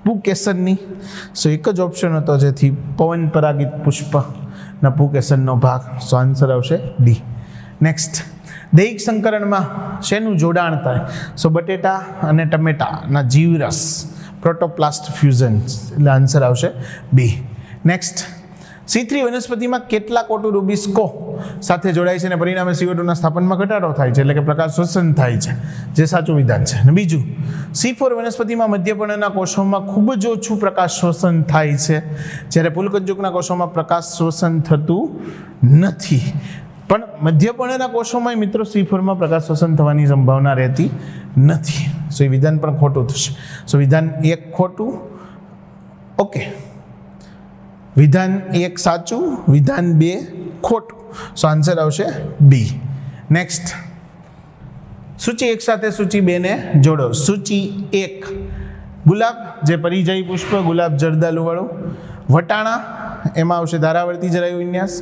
પુકેસરની. સો એક જ ઓપ્શન હતો જેથી પવન પરાગિત પુષ્પના પુકેસરનો ભાગ. સો આન્સર આવશે ડી. નેક્સ્ટ, દૈહિક સંકરણમાં શેનું જોડાણ થાય? સો બટેટા અને ટમેટાના જીવરસ, પ્રોટોપ્લાસ્ટ ફ્યુઝન, એટલે આન્સર આવશે બી. નેક્સ્ટ, C3 વનસ્પતિમાં કેટલા કોટુરુબિસ્કો સાથે જોડાય છે અને પરિણામે CO2 ના સ્થાપનમાં ઘટાડો થાય છે, એટલે કે પ્રકાશ શ્વસન થાય છે, જે સાચું વિધાન છે. અને બીજું, C4 વનસ્પતિમાં મધ્યપર્ણના કોષોમાં ખૂબ જ ઓછું પ્રકાશ શ્વસન થાય છે, જ્યારે ફૂલકંજુકના કોષોમાં પ્રકાશ શ્વસન થતું નથી. પણ મધ્યપર્ણના કોષોમાં મિત્રો C4માં પ્રકાશ શ્વસન થવાની સંભાવના રહેતી નથી. સો એ વિધાન પણ ખોટું થશે. સો વિધાન 1 ખોટું. ઓકે, વિધાન 1 સાચું, વિધાન 2 ખોટું. સો આન્સર આવશે બી. નેક્સ્ટ, સૂચિ 1 સાથે સૂચિ 2 ને જોડો. સૂચિ 1, ગુલાબ જે પરિજાયી પુષ્પ, ગુલાબ જરદાલુવાળું. વટાણા એમાં આવશે ધારાવર્તી જરાયુ વિન્યાસ.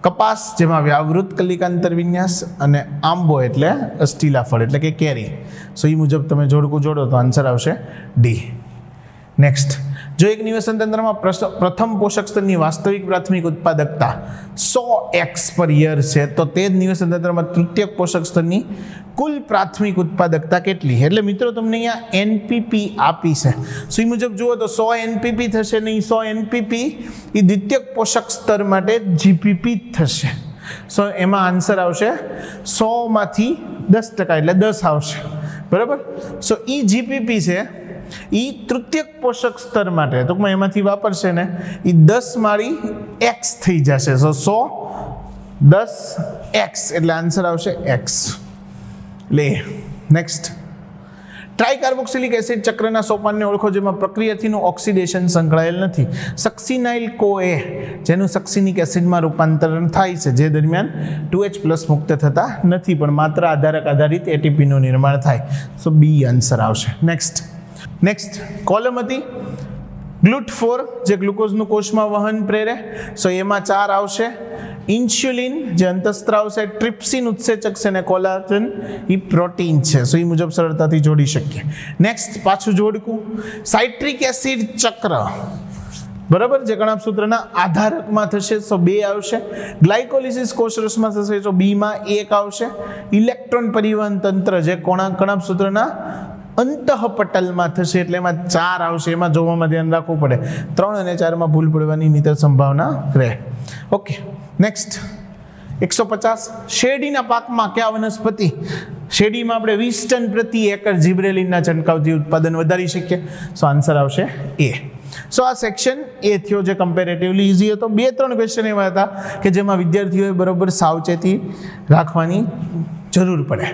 કપાસ જેમાં વ્યાવૃત કલિકાંતર વિન્યાસ. અને આંબો એટલે અસ્ટીલા ફળ એટલે કે કેરી. સો એ મુજબ તમે જોડકું જોડો તો આન્સર આવશે ડી. નેક્સ્ટ, જો એક નિવસન તંત્રમાં પ્રથમ પોષક સ્તરની વાસ્તવિક પ્રાથમિક ઉત્પાદકતા 100x પર યર છે, તો તે જ નિવસન તંત્રમાં તૃતીયક પોષક સ્તરની કુલ પ્રાથમિક ઉત્પાદકતા કેટલી? એટલે મિત્રો તમને અહીંયા એનપીપી આપી છે. સો એ મુજબ જુઓ તો 100 એનપીપી થશે નહીં. 100 એનપીપી એ દ્વિતીયક પોષક સ્તર માટે જીપીપી થશે. સો એમાં આન્સર આવશે 100માંથી 10% એટલે 10 આવશે. બરાબર. સો એ જીપીપી છે એ તૃતીયક પોષક સ્તર માટે ટૂંકમાં એમાંથી વાપરશે ને એ 10 માળી x થઈ જશે. સો 100 10x એટલે આન્સર આવશે x. લે નેક્સ્ટ, ટ્રાયકાર્બોક્સિલિક એસિડ ચક્રના સોપાનને ઓળખો જેમાં પ્રક્રિયાથીનું ઓક્સિડેશન સંકળાયેલ નથી. સક્સિનાઇલ CoA જેનું સક્સિનિક એસિડમાં રૂપાંતરણ થાય છે, જે દરમિયાન 2H+ મુક્ત થતા નથી, પણ માત્ર આધારક આધારિત એટીપીનું નિર્માણ થાય. સો બી આન્સર આવશે. નેક્સ્ટ કોલમ હતી GLUT4 જે ગ્લુકોઝનું કોષમાં વહન પ્રેરે. સો એમાં 4 આવશે. ઇન્સ્યુલિન જે અંતઃસ્ત્રાવ છે, ટ્રિપ્સિન ઉત્સેચક છે અને કોલાજન એ પ્રોટીન છે. સો એ મુજબ સરળતાથી જોડી શકીએ. નેક્સ્ટ પાછું જોડકું, સાઇટ્રિક એસિડ ચક્ર બરાબર જે કણાભ સૂત્રના આધારકમાં થશે. સો 2 આવશે. ગ્લાયકોલિસિસ કોષરસમાં થશે. તો બીમાં 1 આવશે. ઇલેક્ટ્રોન પરિવહન તંત્ર જે કણાભ સૂત્રના અંતઃપટલમાં થશે, એટલે એમાં 4 આવશે. એમાં જોવામાં ધ્યાન રાખવું પડે. 3 અને 4માં ભૂલ પડવાની નિતર સંભાવના રહે. ઓકે, નેક્સ્ટ 150, શેરડીના પાકમાં કયા વનસ્પતિ? શેરડીમાં આપણે 20 ટન પ્રતિ એકર જીબ્રેલિનના છંટકાવથી ઉત્પાદન વધારી શકીએ. સો આન્સર આવશે એ. સો આ સેક્શન એ થયો જે કમ્પેરેટિવલી ઇઝી હતો. 2-3 ક્વેશ્ચન એવા હતા કે જેમાં વિદ્યાર્થીઓએ બરોબર સાવચેતી રાખવાની જરૂર પડે.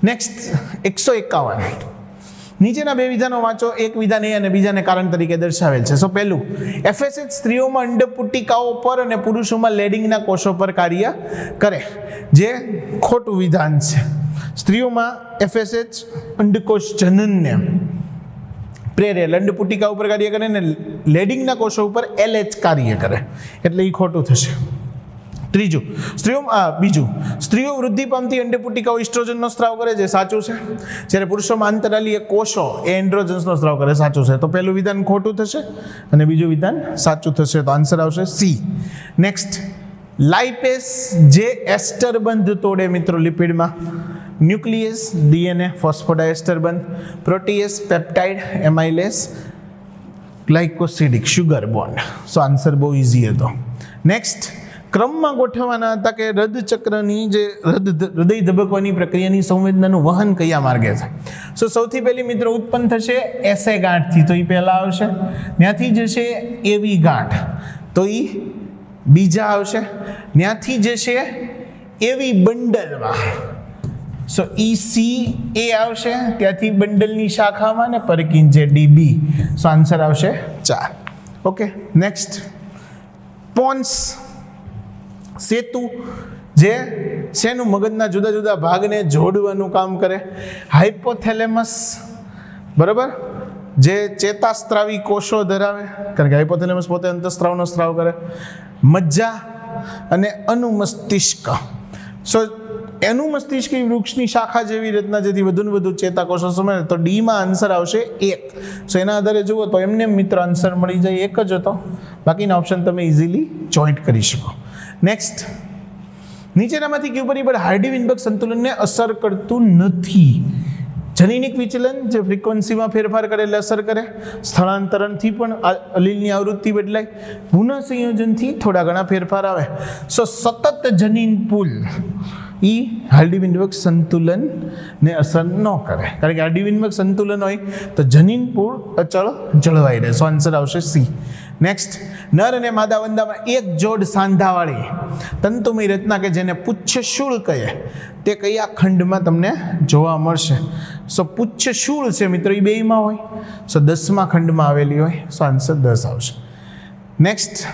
નેક્સ્ટ 151, નીચેના બે વિધાનો વાંચો. એક વિધાન એ અને બીજાને કારણ તરીકે દર્શાવેલ છે. સો પહેલું, FSH સ્ત્રીઓમાં અંડપુટિકાઓ પર અને પુરુષોમાં લેડિંગના કોષો પર કાર્ય કરે, જે ખોટું વિધાન છે. સ્ત્રીઓમાં FSH અંડકોષ જનનને પ્રેરે, અંડપુટિકા ઉપર કાર્ય કરે ને લેડિંગના કોષો ઉપર LH કાર્ય કરે, એટલે એ ખોટું થશે. ત્રીજું, બીજું, સ્ત્રીઓ વૃદ્ધિ પામતી અંડપુટિકાઓ ઇસ્ટ્રોજનનો સ્ત્રાવ કરે, જે સાચું છે. જ્યારે પુરુષોમાં આંતરાલીય કોષો એ એન્ડ્રોજન્સનો સ્ત્રાવ કરે, સાચું છે. તો પહેલું વિધાન ખોટું થશે અને બીજું વિધાન સાચું થશે. તો આન્સર આવશે સી. નેક્સ્ટ, લાઇપેસ જે એસ્ટર બંધ તોડે મિત્રો લિપિડમાં. ન્યુક્લિયસ DNA ફોસ્ફોડાયસ્ટર બંધ. પ્રોટીએસ પેપ્ટાઇડ એમાઇલેસ ગ્લાયકોસિડિક શુગર બોન્ડ. સો આન્સર બહુ ઇઝી હતો. નેક્સ્ટ, ક્રમમાં ગોઠવવાના હતા કે હૃદચક્રની જે હૃદય ધબકવાની પ્રક્રિયાની સંવેદનાનું વહન કયા માર્ગે છે. સો સૌથી પહેલી મિત્રો ઉત્પન્ન થશે એસએ ગાંઠથી, તો એ પહેલા આવશે. ત્યાંથી જશે એવી ગાંઠ, તો એ બીજા આવશે. ત્યાંથી જશે એવી બંડલમાં, સો ECA આવશે. ત્યાંથી બંડલની શાખામાં ને પરકિંજે DB. સો આન્સર આવશે 4. ઓકે. નેક્સ્ટ, પોન્સ સેતુ જે શેનું મગજના જુદા જુદા ભાગને જોડવાનું કામ કરે. હાઇપોથેલેમસ, બરાબર, જે ચેતાસ્ત્રાવી કોષો ધરાવે, કારણ કે હાઇપોથેલેમસ પોતે અંતઃસ્ત્રાવનો સ્ત્રાવ કરે. મજ્જા અને અનુમસ્તિષ્ક. સો અનુમસ્તિષ્ક વૃક્ષની શાખા જેવી રીતના, જેથી વધુ ને વધુ ચેતાકોષો સમય. તો ડીમાં આન્સર આવશે 1. સો એના આધારે જુઓ તો એમને મિત્ર આન્સર મળી જાય, એક જ હતો. બાકીના ઓપ્શન તમે ઇઝીલી જોઈન્ટ કરી શકો. નેક્સ્ટ, નીચેનામાંથી કયું પરિબળ હાર્ડી-વિનબર્ગ સંતુલનને અસર કરતું નથી. જનીનિક વિચલન, જે ફ્રીક્વન્સીમાં ફેરફાર કરે એટલે અસર કરે. સ્થળાંતરણથી પણ અલીલની આવૃત્તિ બદલાય. પુનઃસંયોજનથી થોડા ઘણા ફેરફાર આવે. સો સતત જનીન પુલ એ હાર્ડી-વિનબર્ગ સંતુલનને અસર ન કરે, કારણ કે હાર્ડી-વિનબર્ગ સંતુલન હોય તો જનીન પુલ અચળ જળવાઈ રહે. સો આન્સર આવશે સી. નેક્સ્ટ, નર અને માદા વંદામાં એક જોડ સાંધાવાળી તંતુમય રચના કે જેને પુચ્છશૂળ કહે, તે કયા ખંડમાં તમને જોવા મળશે. સો પુચ્છશૂળ છે મિત્રો, એ બેયમાં હોય. સો 10મા ખંડમાં આવેલી હોય. સો આન્સર 10 આવશે. નેક્સ્ટ,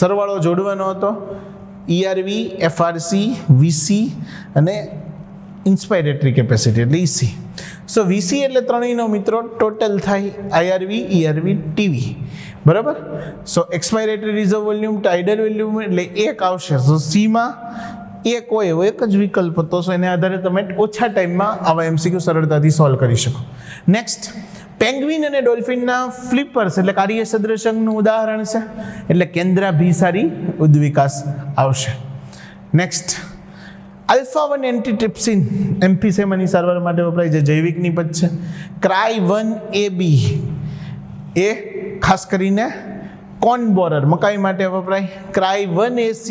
સરવાળો જોડવાનો હતો. ERV, FRC, VC અને ઇન્સ્પાયરેટરી કેપેસિટી એટલે EC. સો VC એટલે ત્રણેયનો મિત્રો ટોટલ થાય IRV, ERV, TV, બરાબર. સો એક્સપાયરેટરી રિઝર્વ વોલ્યુમ, ટાઇડલ વોલ્યુમ એટલે 1 આવશે. સો Cમાં 1 હોય એવો એક જ વિકલ્પ હતો. સો એને આધારે તમે ઓછા ટાઈમમાં આવા MCQ સરળતાથી સોલ્વ કરી શકો. નેક્સ્ટ, પેંગ્વિન અને ડોલ્ફિનના ફ્લિપર્સ એટલે કાર્ય સદૃશ અંગનું ઉદાહરણ છે, એટલે કેન્દ્રાભિસારી ઉદ્વિકાસ આવશે. નેક્સ્ટ, આલ્ફા-1 એન્ટીટ્રિપ્સિન એમ્ફીસેમાની સારવાર માટે વપરાય, જે જૈવિક નિપજ છે. ક્રાય-1AB એ ખાસ કરીને કોર્ન બોરર મકાઈ માટે વપરાય. ક્રાય-1AC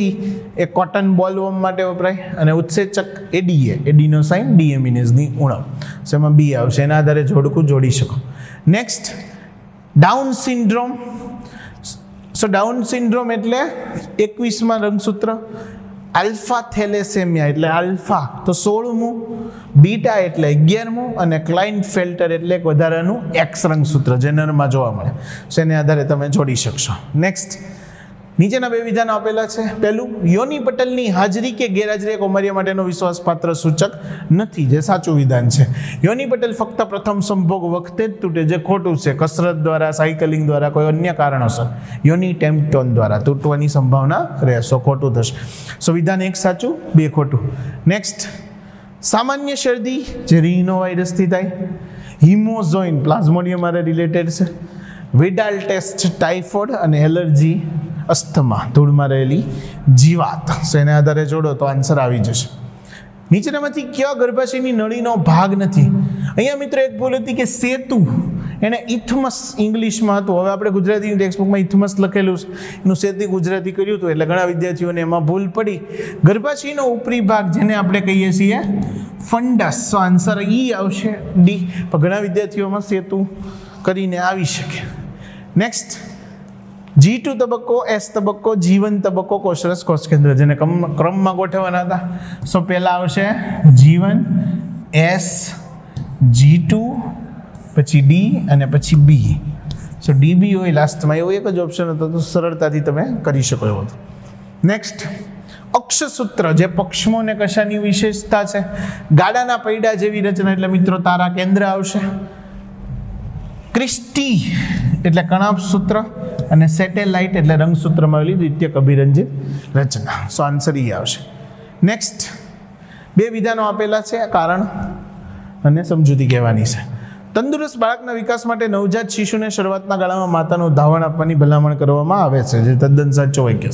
એ કોટન બોલવર્મ માટે વપરાય. અને ઉત્સેચક ADA, એડીનો સાઇન ડીએમિનેઝની ઉણપ. સો એમાં બી આવશે. એના આધારે જોડકું જોડી શકો. Next, Down syndrome. So Down syndrome એટલે 21મા રંગસૂત્ર. આલ્ફા થેલેસેમિયા એટલે આલ્ફા તો 16મું, બીટા એટલે 11મું અને ક્લાઇનફેલ્ટર એટલે એક વધારાનું X રંગસૂત્ર જે નરમાં જોવા મળે. સો એને આધારે તમે જોડી શકશો. નેક્સ્ટ, નીચેના બે વિધાનો આપેલા છે. પહેલું, યોની પટલની હાજરી કે ગેરહાજરી કૌમાર્ય માટેનો વિશ્વાસપાત્ર સૂચક નથી, જે સાચું વિધાન છે. યોની પટલ ફક્ત પ્રથમ સંભોગ વખતે જ તૂટે, જે ખોટું છે. કસરત દ્વારા, સાયકલિંગ દ્વારા, કોઈ અન્ય કારણોસર યોની ટેમ્પટોન દ્વારા તૂટવાની સંભાવના રહે. સો ખોટું થશે. સો વિધાન 1 સાચું, 2 ખોટું. નેક્સ્ટ, સામાન્ય શરદી જે રીનો વાયરસથી થાય. હિમોઝોઇન પ્લાઝ્મોડિયમ માટે રિલેટેડ છે. વિડાલ ટેસ્ટ ટાઇફોઇડ અને એલર્જી અસ્થમા ધૂળમાં રહેલી જીવાત. સો એને આધારે જોડો તો આન્સર આવી જશે. નીચેનામાંથી કયા ગર્ભાશયની નળીનો ભાગ નથી. અહીંયા મિત્રો એક ભૂલ હતી કે સેતુ એને ઇથમસ ઇંગ્લિશમાં હતું. હવે આપણે ગુજરાતીની ટેક્સ્ટબુકમાં ઇથમસ લખેલું છે, એનું સેતી ગુજરાતી કર્યું હતું, એટલે ઘણા વિદ્યાર્થીઓને એમાં ભૂલ પડી. ગર્ભાશયનો ઉપરી ભાગ જેને આપણે કહીએ છીએ ફંડસ. સો આન્સર ઈ આવશે, ડી. પણ ઘણા વિદ્યાર્થીઓમાં સેતુ કરીને આવી શકે. નેક્સ્ટ, G2 તબક્કો, S તબક્કો, G1 તબક્કો, કોષરસ કોષ કેન્દ્ર જેને ક્રમમાં ગોઠવવાના હતા. સો પહેલા આવશે G1, S, G2, પછી ડી અને પછી બી. સો ડી બી હોય લાસ્ટમાં, એવો એક જ ઓપ્શન હતો, તો સરળતાથી તમે કરી શકો એવો હતો. નેક્સ્ટ, અક્ષસૂત્ર જે પક્ષમો અને કશાની વિશેષતા છે. ગાડાના પૈડા જેવી રચના એટલે મિત્રો તારા કેન્દ્ર આવશે. ક્રિસ્ટી એટલે કણાપ સૂત્ર અને સેટેલાઇટ એટલે રંગસૂત્રમાં આવેલી દ્વિતીયક અભિરંજિત રચના. સો આન્સર ઈ આવશે. નેક્સ્ટ, બે વિધાનો આપેલા છે, કારણ અને સમજૂતી કહેવાની છે. તંદુરસ્ત બાળકના વિકાસ માટે નવજાત શિશુને શરૂઆતના ગાળામાં માતાનું ધાવણ આપવાની ભલામણ કરવામાં આવે છે, જે તદ્દન સાચો હોય કે.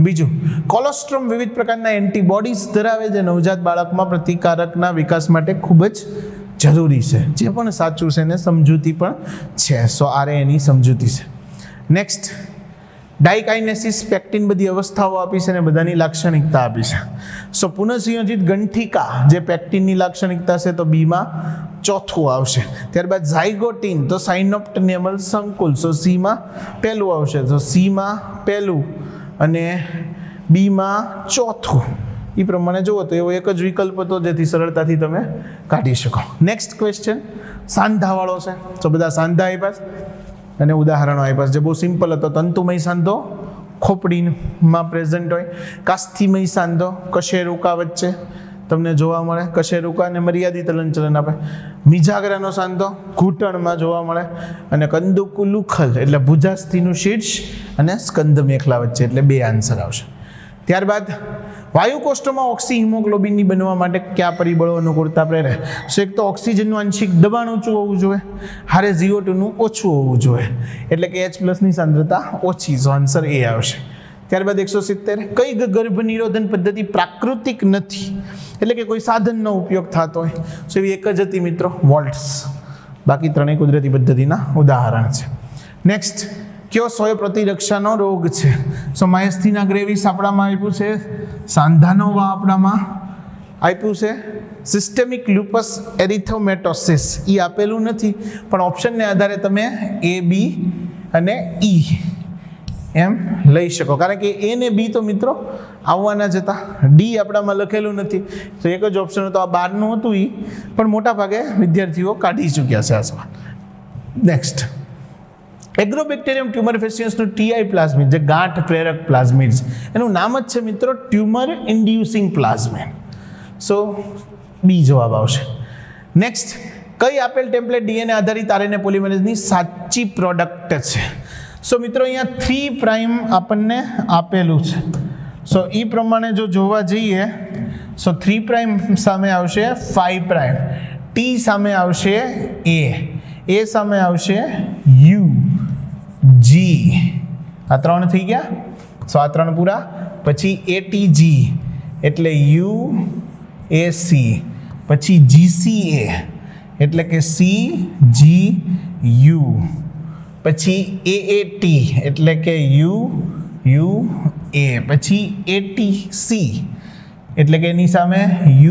બીજું, કોલોસ્ટ્રોમ વિવિધ પ્રકારના એન્ટીબોડીઝ ધરાવે છે, નવજાત બાળકમાં પ્રતિકારકના વિકાસ માટે ખૂબ જ જરૂરી છે, જે પણ સાચું છે ને સમજૂતી પણ છે. સો આરે એની સમજૂતી છે. નેક્સ્ટ, ડાયકાઇનેસિસ પેક્ટિન બધી અવસ્થાઓ આપી છે અને બધાની લાક્ષણિકતા આપી છે. સો પુનઃસંયોજિત ગંઠિકા જે પેક્ટિનની લાક્ષણિકતા છે, તો બીમાં ચોથું આવશે. ત્યારબાદ ઝાયગોટીન તો સાઇનોપ્ટેનેમલ સંકુલ, સો સીમાં પહેલું આવશે, તો સીમાં પહેલું અને બીમાં ચોથું. એ પ્રમાણે જુઓ તો એવો એક જ વિકલ્પ હતો જેથી સરળતાથી તમે કાઢી શકો. નેક્સ્ટ ક્વેશ્ચન સાંધાવાળો છે, તો બધા સાંધા આપ્યા અને ઉદાહરણો આપ્યા છે, જે બહુ સિમ્પલ હતો. તંતુમય સાંધો ખોપડીમાં પ્રેઝન્ટ હોય. કાસ્થિમય સાંધો કશેરુકા વચ્ચે તમને જોવા મળે, કશેરુકા અને મર્યાદિત હલનચલન આપે. મિજાગરાનો સાંધો ઘૂંટણમાં જોવા મળે. અને કંદુકુલુખલ એટલે ભુજાસ્થિનું શીર્ષ અને સ્કંદ મેખલા વચ્ચે, એટલે બે આન્સર આવશે. ત્યારબાદ વાયુકોષ્ઠમાં ઓક્સી હિમોગ્લોબિનની બનવા માટે કયા પરિબળો અનુકૂળતા પ્રેરે? સો એક તો ઓક્સિજનનું આંશિક દબાણ ઊંચું હોવું જોઈએ, હારે CO2 ઓછું હોવું જોઈએ, એટલે કે H+ ની સાંદ્રતા ઓછી. સો આન્સર એ આવશે. ત્યારબાદ 170, કઈ ગર્ભ નિરોધન પદ્ધતિ પ્રાકૃતિક નથી, એટલે કે કોઈ સાધનનો ઉપયોગ થતો હોય? સો એવી એક જ હતી મિત્રો, વોલ્ટ્સ. બાકી ત્રણેય કુદરતી પદ્ધતિના ઉદાહરણ છે. નેક્સ્ટ, કયો સ્વયં પ્રતિરક્ષાનો રોગ છે? સો માયસ્થીના ગ્રેવિસ આપણામાં આપ્યું છે, સાંધાનોવા આપણામાં આપ્યું છે, સિસ્ટેમિક લ્યુપસ એરિથોમેટોસિસ એ આપેલું નથી, પણ ઓપ્શનને આધારે તમે A, B અને E એમ લઈ શકો, કારણ કે A ને B તો મિત્રો આવવાના જ હતા. D આપણામાં લખેલું નથી, તો એક જ ઓપ્શન હતો. આ 12નું હતું એ, પણ મોટા ભાગે વિદ્યાર્થીઓ કાઢી ચૂક્યા છે આ સવાલ. નેક્સ્ટ, એગ્રોબેક્ટેરિયમ ટ્યુમર ફેસિયન્સનું TI પ્લાઝમિડ જે ગાંઠ પ્રેરક પ્લાઝમિડ છે, એનું નામ જ છે મિત્રો ટ્યુમર ઇન્ડ્યુસિંગ પ્લાઝમિડ. સો બી જવાબ આવશે. નેક્સ્ટ, કઈ આપેલ ટેમ્પલેટ DNA આધારિત RNA પોલિમરેઝની સાચી પ્રોડક્ટ છે? સો મિત્રો અહીંયા 3' આપણને આપેલું છે. સો એ પ્રમાણે જો જોવા જઈએ, સો 3' સામે આવશે 5', T સામે આવશે A સામે આવશે U, G. આ 3 થઈ ગયા. સો આ 3 પૂરા. પછી ATG એટલે UAC, પછી GCA એટલે કે CGU, પછી AAT એટલે કે UUA, પછી ATC એટલે કે એની સામે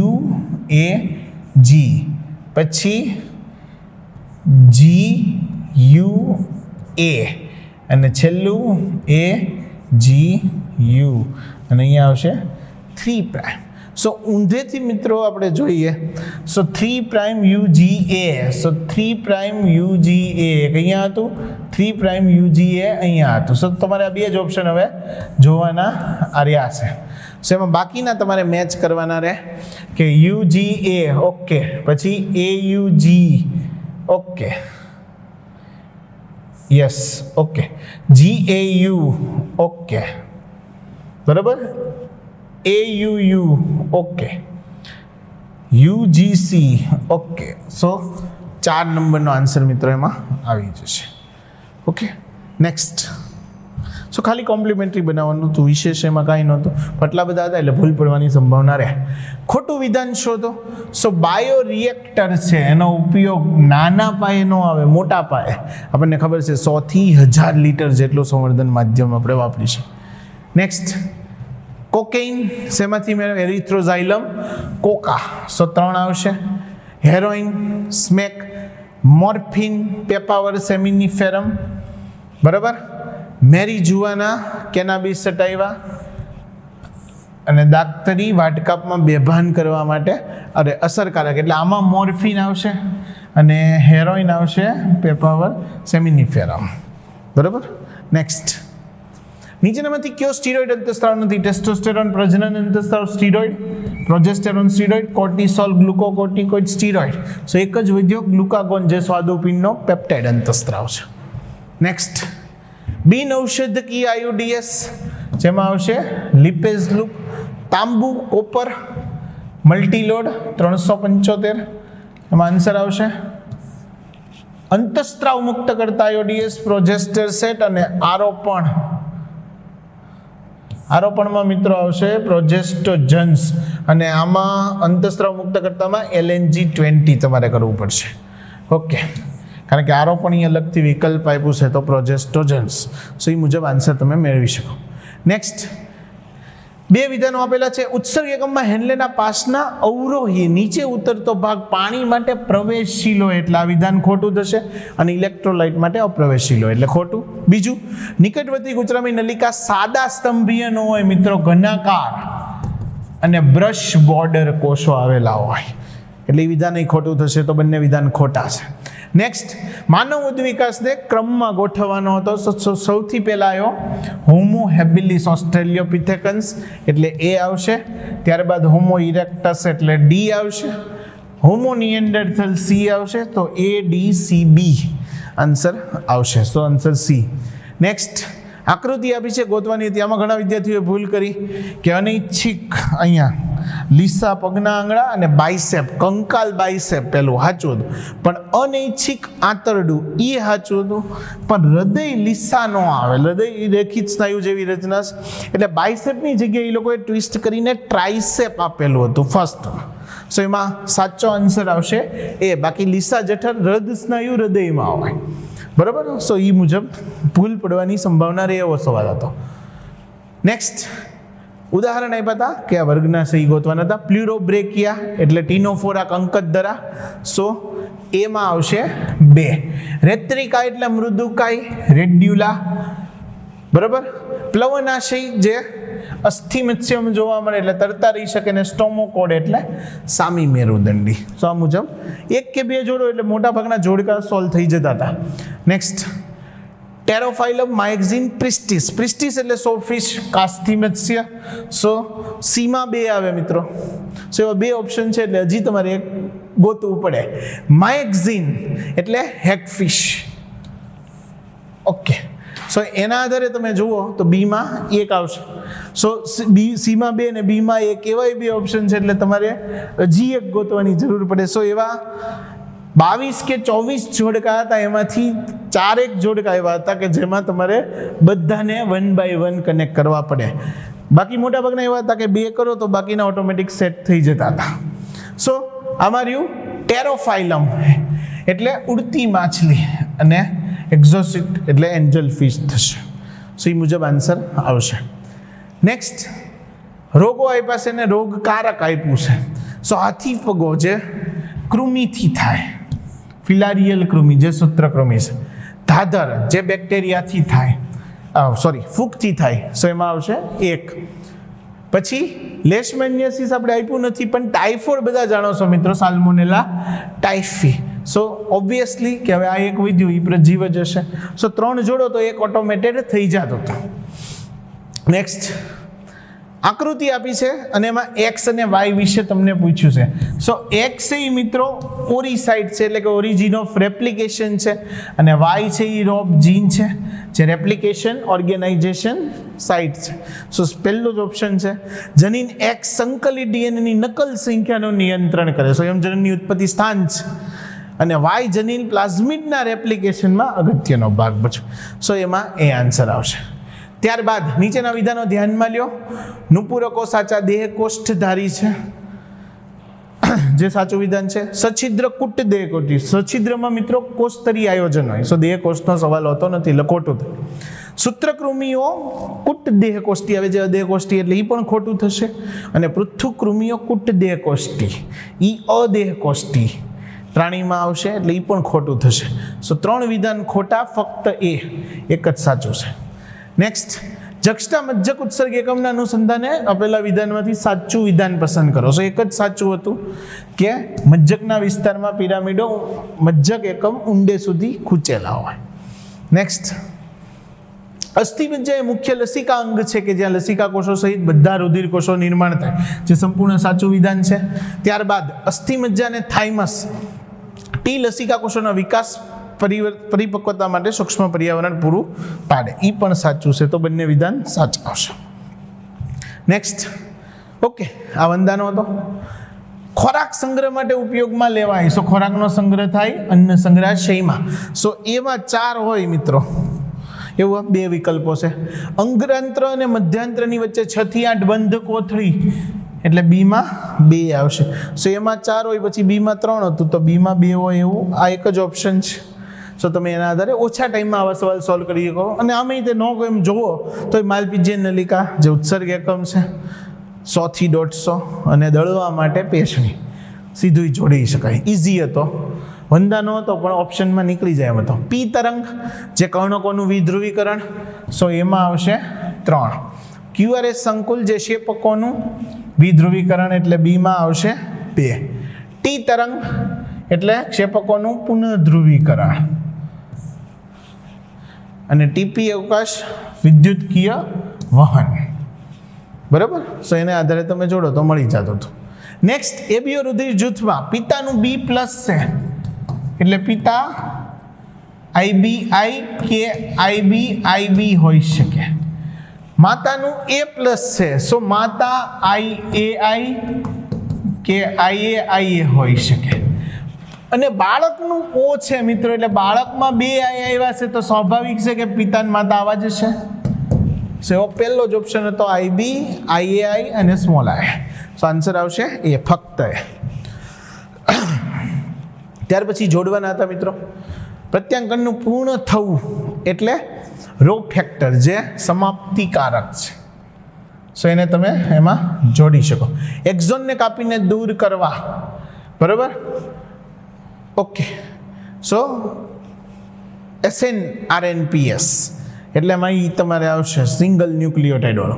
UAG, પછી GUA અને છેલ્લું AGU, અને અહીંયા આવશે 3'. સો ઊંધેથી મિત્રો આપણે જોઈએ, સો 3' UGA, સો 3' UGA અહીંયા હતું, 3' UGA અહીંયા હતું. સો તમારે આ બે જ ઓપ્શન હવે જોવાના રહ્યા છે. સો એમાં બાકીના તમારે મેચ કરવાના રહે કે UGA ઓકે, પછી AUG okay, yes okay, GAU okay, બરાબર, AUU ઓકે, UGC ઓકે. સો 4 નંબરનો આન્સર મિત્રો એમાં આવી જશે. ઓકે. નેક્સ્ટ, સો ખાલી કોમ્પ્લિમેન્ટરી બનાવવાનું હતું, વિશેષ એમાં કાંઈ નહોતું, આટલા બધા હતા એટલે ભૂલ પડવાની સંભાવના રહે. ખોટું વિધાન શોધો. સો બાયો રિએક્ટર છે, એનો ઉપયોગ નાના પાયે ન આવે, મોટા પાયે. આપણને ખબર છે 100 થી 1000 લીટર જેટલું સંવર્ધન માધ્યમ આપણે વાપરીશું. નેક્સ્ટ, કોકેઇન શેમાંથી મેળવે? એરિથ્રોઝાઇલમ કોકા. સો 3 આવશે. હેરોઇન, સ્મેક, મોર્ફિન, પેપાવર સેમિનિફેરમ, બરાબર, મેરીજુઆના, કેનાબિસ સટાઇવા, અને દાક્તરી વાટકાપમાં બેભાન કરવા માટે અસરકારક, એટલે આમાં મોર્ફિન આવશે, અને હેરોઇન આવશે પેપાવર સેમિનિફેરમ. બરાબર. નેક્સ્ટ, નીચેનામાંથી કયો સ્ટીરોઇડ અંતઃસ્ત્રાવ નથી? ટેસ્ટોસ્ટેરોન પ્રજનન અંતઃસ્ત્રાવ steroid, progesterone steroid, cortisol glucocorticoid steroid. So એક જ વધ્યો ગ્લુકાગોન જે સ્વાદુપિંડનો પેપ્ટાઇડ અંતઃસ્ત્રાવ છે. નેક્સ્ટ, બિન ઔષધકીય આયુડીએસ જેમાં આવશે લિપેઝ લૂપ, તાંબુ, કોપર, મલ્ટીલોડ 375. એમાં આન્સર આવશે અંતઃસ્ત્રાવ મુક્ત કરતા આયોડીએસ, પ્રોજેસ્ટર સેટ અને આરોપણ. આરોપણમાં મિત્રો આવશે પ્રોજેસ્ટોજન્સ અને આમાં અંતઃસ્ત્રાવ મુક્ત કરતામાં LNG20 તમારે કરવું પડશે. ઓકે, કારણ કે આરોપણ અલગથી વિકલ્પ આપ્યું છે તો પ્રોજેસ્ટોજન્સ. સો એ મુજબ આન્સર તમે મેળવી શકો. નેક્સ્ટ, બે વિધાનો આપેલા છે. ઉત્સર્ગ એકમમાં હેન્લેના પાસના અવરોહી નીચે ઉતરતો ભાગ પાણી માટે પ્રવેશશીલો એટલે આ વિધાન ખોટું થશે, અને ઇલેક્ટ્રોલાઇટ માટે અપ્રવેશશીલો એટલે ખોટું. બીજું, નિકટવર્તી કૂતરામી નલિકા સાદા સ્તંભીય ન હોય મિત્રો, ઘનાકાર અને બ્રશ બોર્ડર કોષો આવેલા હોય એટલે એ વિધાન ખોટું થશે. તો બંને વિધાન ખોટા છે. નેક્સ્ટ, માનવ ઉદ્વિકાસને ક્રમમાં ગોઠવવાનો હતો. સૌથી પહેલા આવ્યો હોમો હેબિલિસ ઓસ્ટ્રેલિયોપિથેકન્સ એટલે એ આવશે. ત્યારબાદ હોમો ઇરેક્ટસ એટલે ડી આવશે. હોમો નિએન્ડરથલ સી આવશે. તો ADCB આન્સર આવશે. સો આન્સર સી. નેક્સ્ટ, આકૃતિ આપી છે ગોતવાની હતી. આમાં ઘણા વિદ્યાર્થીઓએ ભૂલ કરી કે અનૈચ્છિક અહીંયા લીસા પગના આંગળા અને બાઇસેપ, કંકાલ બાઇસેપ પેલું સાચું હતું, પણ અનૈચ્છિક આંતરડું એ સાચું હતું, પણ હૃદય લીસા ન આવે. હૃદય રેખિત સ્નાયુ જેવી રચના છે એટલે બાઇસેપની જગ્યાએ એ લોકોએ ટ્વિસ્ટ કરીને ટ્રાઇસેપ આપેલું હતું ફર્સ્ટ. સો એમાં સાચો આન્સર આવશે એ. બાકી લીસા જઠર હૃદ સ્નાયુ હૃદયમાં આવે. બરાબર. સો એ મુજબ ભૂલ પડવાની સંભાવના રહે એવો સવાલ હતો. નેક્સ્ટ, ઉદાહરણ આપ્યા હતા કે આ વર્ગના સહી ગોતવાના હતા. પ્લ્યુરોબ્રેકિયા એટલે ટીનોફોરા કંકતધરા. સો એમાં આવશે 2. રેત્રિકા એટલે મૃદુકાય, રેડ્યુલા. બરાબર. પ્લવનાશય જે અસ્થિ મત્સ્યમ જોવા મળે એટલે તરતા રહી શકે, ને સ્ટોમોકોડ એટલે સામી મેરુદંડી. સો આ મુજબ 1 કે 2 જોડો એટલે મોટા ભાગના જોડકા સોલ્વ થઈ જતા હતા. નેક્સ્ટ, ટેરોફાઇલમ માયક્ઝિન પ્રિસ્ટિસ. પ્રિસ્ટિસ એટલે સોફિશ કાસ્થિ મત્સ્ય. સો સીમાં 2 આવે મિત્રો. સો એવા 2 ઓપ્શન છે એટલે હજી તમારે એક ગોતવું પડે. માયક્ઝિન એટલે હેગફિશ. ઓકે. સો એના આધારે તમે જુઓ તો બીમાં 1 આવશે. સો સીમાં 2 અને બીમાં 1 એવા 2 ઓપ્શન છે એટલે તમારે હજી એક ગોતવાની જરૂર પડે. સો એવા 22 કે 24 જોડકા હતા, એમાંથી 4 જોડકા એવા હતા કે જેમાં તમારે બધાને 1 by 1 કનેક્ટ કરવા પડે. બાકી મોટાભાગના એવા હતા કે 2 કરો તો બાકીના ઓટોમેટિક સેટ થઈ જતા હતા. સો આમાં રહ્યું ટેરોફાઇલમ એટલે ઉડતી માછલી અને એક્ઝોસિટ એટલે એન્જલ ફિશ થશે. સો એ મુજબ આન્સર આવશે. નેક્સ્ટ, રોગો આપ્યા છે ને રોગકારક આપ્યું છે. સો હાથી પગો જે કૃમિથી થાય, ફિલારિયલ કૃમિ જે સૂત્રકૃમિ છે. ધાધર જે બેક્ટેરિયાથી થાય, ફૂગથી થાય. સો એમાં આવશે 1. પછી લેશમેનિયાસિસ આપણે આપ્યું નથી, પણ ટાઇફોઇડ બધા જાણો છો મિત્રો, સાલ્મોનેલા ટાઇફી. સો ઓબ્વિયસલી કે હવે આ એક વધ્યું એ પ્રજીવ જ હશે. સો 3 જોડો તો એક ઓટોમેટેડ થઈ જતો હતો. નેક્સ્ટ, આકૃતિ આપી છે અને એમાં એક્સ અને વાય વિશે તમને પૂછ્યું છે. સો એક્સ એ મિત્રો ઓરિસાઇટ છે એટલે કે ઓરિજિન ઓફ રેપ્લિકેશન છે, અને વાય છે એ રોબ જીન છે જે રેપ્લિકેશન ઓર્ગેનાઇઝેશન સાઇટ છે. સો પહેલો જ ઓપ્શન છે. જનીન એક્સ સંકલિત ડીએનએની નકલ સંખ્યાનું નિયંત્રણ કરે. સો એમ જનનની ઉત્પત્તિ સ્થાન છે, અને વાય જનીન પ્લાઝમિડના રેપ્લિકેશનમાં અગત્યનો ભાગ ભજવે. સો એમાં એ આન્સર આવશે. ત્યારબાદ નીચેના વિધાનો ધ્યાનમાં લ્યો. નુપુરકો સાચા દેહ કોષ્ઠધારી છે જે સાચું વિધાન છે. સછિદ્ર કુટ દેહ કોષ્ઠી, સછિદ્રમાં મિત્રો કોષતરી આયોજન હોય. સો દેહ કોષ્ઠનો સવાલ હોતો નથી, લખોટું થાય. સૂત્રકૃમિઓ કુટ દેહ કોષ્ઠી આવે જે અદેહ કોષ્ઠી એટલે એ પણ ખોટું થશે. અને પૃથુકૃમિઓ કુટ દેહ કોષ્ઠી એ અદેહ કોષ્ઠી પ્રાણીમાં આવશે એટલે એ પણ ખોટું થશે. સો 3 વિધાન ખોટા, ફક્ત એક જ સાચું છે. નેક્સ્ટ, જક્ષતા મજ્જક ઉત્સર્ગ એકમના અનુસંધાને આપેલા વિધાનમાંથી સાચું વિધાન પસંદ કરો. સો એક જ સાચું હતું કે મજ્જકના વિસ્તારમાં પિરામિડો મજ્જક એકમ ઊંડે સુધી ખૂંચેલા હોય. નેક્સ્ટ, અસ્થિમજ્જા એ મુખ્ય લસિકા અંગ છે કે જ્યાં લસિકા કોષો સહિત બધા રુધિર કોષો નિર્માણ થાય, જે સંપૂર્ણ સાચું વિધાન છે. ત્યારબાદ અસ્થિમજ્જા અને થાઇમસ ટી લસિકા કોષોના વિકાસ પરિપક્વતા માટે સૂક્ષ્મ પર્યાવરણ પૂરું પાડે, એ પણ સાચું છે. તો બંને વિધાન સાચા આવશે. નેક્સ્ટ, ઓકે, આ વંદાનો હતો. ખોરાક સંગ્રહ માટે ઉપયોગમાં લેવાય. સો ખોરાકનો સંગ્રહ થાય અન્ન સંગ્રહાશયમાં. સો એમાં 4 હોય મિત્રો, એવા 2 વિકલ્પો છે. અંગ્રાંત્ર અને મધ્યાંત્રની વચ્ચે 6 થી 8 બંધ કોથળી, એટલે બીમાં 2 આવશે. સો એમાં 4 હોય, પછી બીમાં 3 હતું, તો બીમાં 2 હોય એવું આ એક જ ઓપ્શન છે. સો તમે એના આધારે ઓછા ટાઈમમાં આવા સવાલ સોલ્વ કરી શકો. અને આમે તે નો એમ જોવો તો એ માલપીજ્ય નલિકા જે ઉત્સર્ગ એકમ છે 100 થી 150, અને દળવા માટે પેશણી સીધું જોડી શકાય. ઇઝી હતો, વંદાનો હતો પણ ઓપ્શનમાં નીકળી જાય એમ હતો. પી તરંગ જે કર્ણકોનું વિધ્રુવીકરણ, સો એમાં આવશે 3. ક્યુઆરએસ સંકુલ જે શેપકોનું વિધ્રુવીકરણ, એટલે બીમાં આવશે 2. ટી તરંગ એટલે ક્ષેપકોનું પુનઃધ્રુવીકરણ, અને ટીપી અવકાશ વિદ્યુતકીય વહન. બરાબર. સો એને આધારે તમે જોડો તો મળી જતું હતું. નેક્સ્ટ, એબીઓ રુધિર જૂથમાં પિતાનું B+ છે, એટલે પિતા IBI કે IB હોઈ શકે. માતાનું A+ છે, સો માતા IAI કે IA હોઈ શકે. અને બાળકનું O છે મિત્રો, એટલે બાળકમાં 2 I આવ્યા છે, તો સ્વાભાવિક છે કે પિતા અને માતા આવા જ છે. સો પહેલો જ ઓપ્શન હતો IB, IAI અને સ્મોલ I. સો આન્સર આવશે એ, ફક્ત એ. ત્યાર પછી જોડવાના હતા મિત્રો. પ્રત્યાંકનનું પૂર્ણ થવું એટલે રો ફેક્ટર જે સમાપ્તિકારક છે. સો એને તમે એમાં જોડી શકો. એક્ઝોનને કાપીને દૂર કરવા, બરાબર. ઓકે, સો SNRNPS એટલે એમાં એ તમારે આવશે સિંગલ ન્યુક્લિયોટાઇડ વાળો.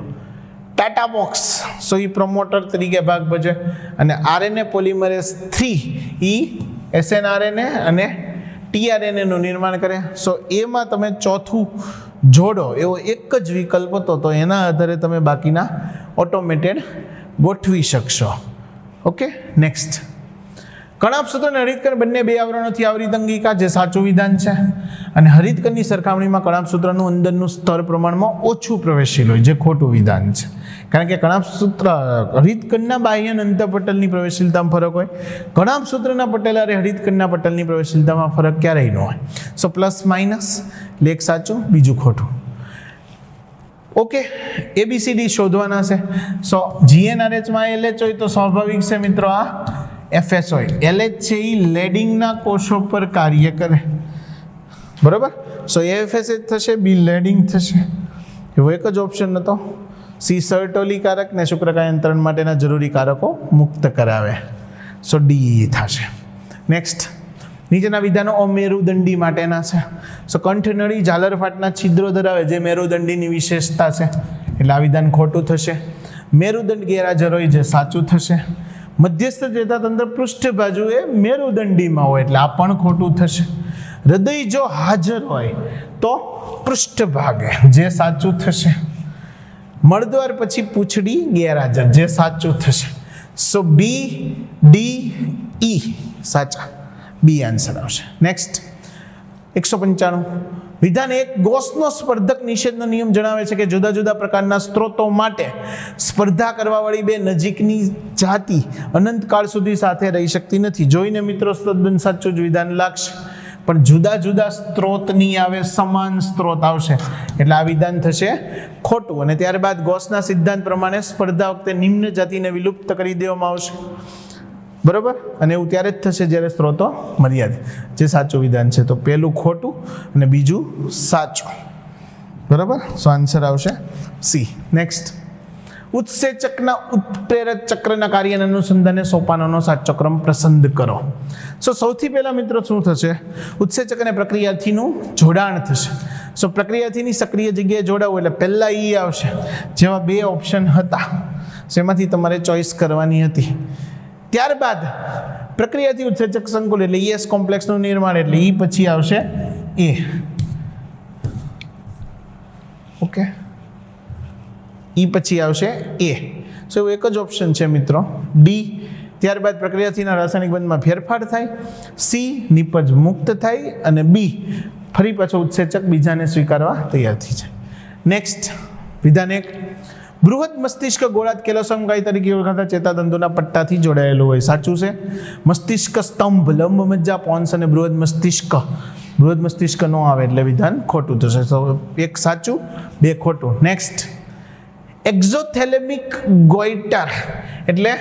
ટાટા બોક્સ, સો એ પ્રમોટર તરીકે ભાગ ભજવે. અને RNA પોલિમરેઝ 3 એ SNRNA અને tRNA નું નિર્માણ કરે. સો એમાં તમે ચોથું જોડો એવો એક જ વિકલ્પ હતો, તો એના આધારે તમે બાકીના ઓટોમેટેડ ગોઠવી શકશો. ઓકે, નેક્સ્ટ, કણાભસૂત્ર અને હરિતકણ બંને 2 આવરણોથી આવરિત અંગિકા, જે સાચું વિધાન છે. અને હરિતકણની સરખામણીમાં કણાભસૂત્રનું અંદરનું સ્તર પ્રમાણમાં ઓછું પ્રવેશીલ હોય, જે ખોટું વિધાન છે. કારણ કે કણાભસૂત્ર હરિતકણના બાહ્ય અંતઃપટલની પ્રવેશશીલતામાં ફરક હોય, કણાભસૂત્રના પટલ અને હરિતકણના પટલની પ્રવેશશીલતામાં ફરક ક્યારેય ન હોય. સો પ્લસ માઇનસ, એક સાચું બીજું ખોટું. ઓકે, ABCD શોધવાના છે. સો GnRHમાં LH હોય તો સ્વાભાવિક છે મિત્રો આ FS હોય. LH છે એ લેડિંગના કોષો પર કાર્ય કરે, બરાબર. સો AFS થશે, B લેડિંગ થશે. એવો એક જ ઓપ્શન હતો. C સર્ટોલીકારક ને શુક્રકાયંત્રણ માટેના જરૂરી કારકો મુક્ત કરાવે. સો D થશે. નેક્સ્ટ, નીચેના વિધાનો અમેરુદંડી માટેના છે. સો કંઠનળી ઝાલરફાટના છિદ્રો ધરાવે, જે મેરુદંડીની વિશેષતા છે, એટલે આ વિધાન ખોટું થશે. મેરુદંડ ગેરહાજર હોય, જે સાચું થશે. મધ્યસ્થ ચેતાતંત્ર પૃષ્ઠ બાજુએ મેરુદંડીમાં હોય, એટલે આ પણ ખોટું થશે. હૃદય જો હાજર હોય તો પૃષ્ઠભાગે, જે સાચું થશે. મળદ્વાર પછી પૂંછડી ગેરહાજર, જે સાચું થશે. સો B, D, E સાચા, B આન્સર આવશે. નેક્સ્ટ, 195. વિધાન 1 ગોસનો સ્પર્ધક નિષેધનો નિયમ જણાવે છે કે જુદા જુદા પ્રકારના સ્ત્રોતો માટે સ્પર્ધા કરવાવાળી 2 નજીકની જાતિ અનંતકાળ સુધી સાથે રહી શકતી નથી. જોઈને મિત્રો તદ્દન સાચું જ વિધાન લાગશે, પણ જુદા જુદા સ્ત્રોતની આવે, સમાન સ્ત્રોત આવશે, એટલે આ વિધાન થશે ખોટું. અને ત્યારબાદ ગોસના સિદ્ધાંત પ્રમાણે સ્પર્ધા વખતે નિમ્ન જાતિને વિલુપ્ત કરી દેવામાં આવશે, બરાબર. અને એવું ત્યારે જ થશે જ્યારે સ્ત્રોતો મર્યાદિત, જે સાચું વિધાન છે. તો પહેલું ખોટું અને બીજું સાચું, બરાબર. સો આન્સર આવશે C. નેક્સ્ટ, ઉત્સેચકના ઉત્પ્રેરક ચક્રના કાર્યના અનુસંધાને સોપાનોનો સાચો ક્રમ પસંદ કરો. સો સૌથી પહેલા મિત્રો શું થશે? ઉત્સેચક અને પ્રક્રિયાથીનું જોડાણ થશે. સો પ્રક્રિયાથીની સક્રિય જગ્યાએ જોડાવું એટલે પહેલાં ઈ આવશે, જેવા બે ઓપ્શન હતા, સો એમાંથી તમારે ચોઈસ કરવાની હતી. ત્યારબાદ પ્રક્રિયાથી ઉત્સેચક સંકુલ એટલે ES કોમ્પ્લેક્સનું નિર્માણ એટલે ઈ પછી આવશે એ. ઓકે, ઈ પછી આવશે એ. સો એવું એક જ ઓપ્શન છે મિત્રો, ડી. ત્યારબાદ પ્રક્રિયાથીના રાસાયણિક બંધમાં ફેરફાર થાય, સી નિપજ મુક્ત થાય, અને બી ફરી પાછો ઉત્સેચક બીજાને સ્વીકારવા તૈયાર થઈ જાય. નેક્સ્ટ વિધાન 1, બૃહદ મસ્તિષ્ક ગોળાર્ધ કેલોસમકાય તરીકે ઓળખાતા ચેતાતંતુના પટ્ટાથી જોડાયેલું હોય. સાચું છે. મસ્તિષ્ક સ્તંભ, લંબ મજ્જા, પોન્સ અને બૃહદ મસ્તિષ્ક નો આવે એટલે વિધાન ખોટું થશે. તો એક સાચું, બે ખોટું. નેક્સ્ટ, એક્ઝોથેલેમિક ગોઈટર એટલે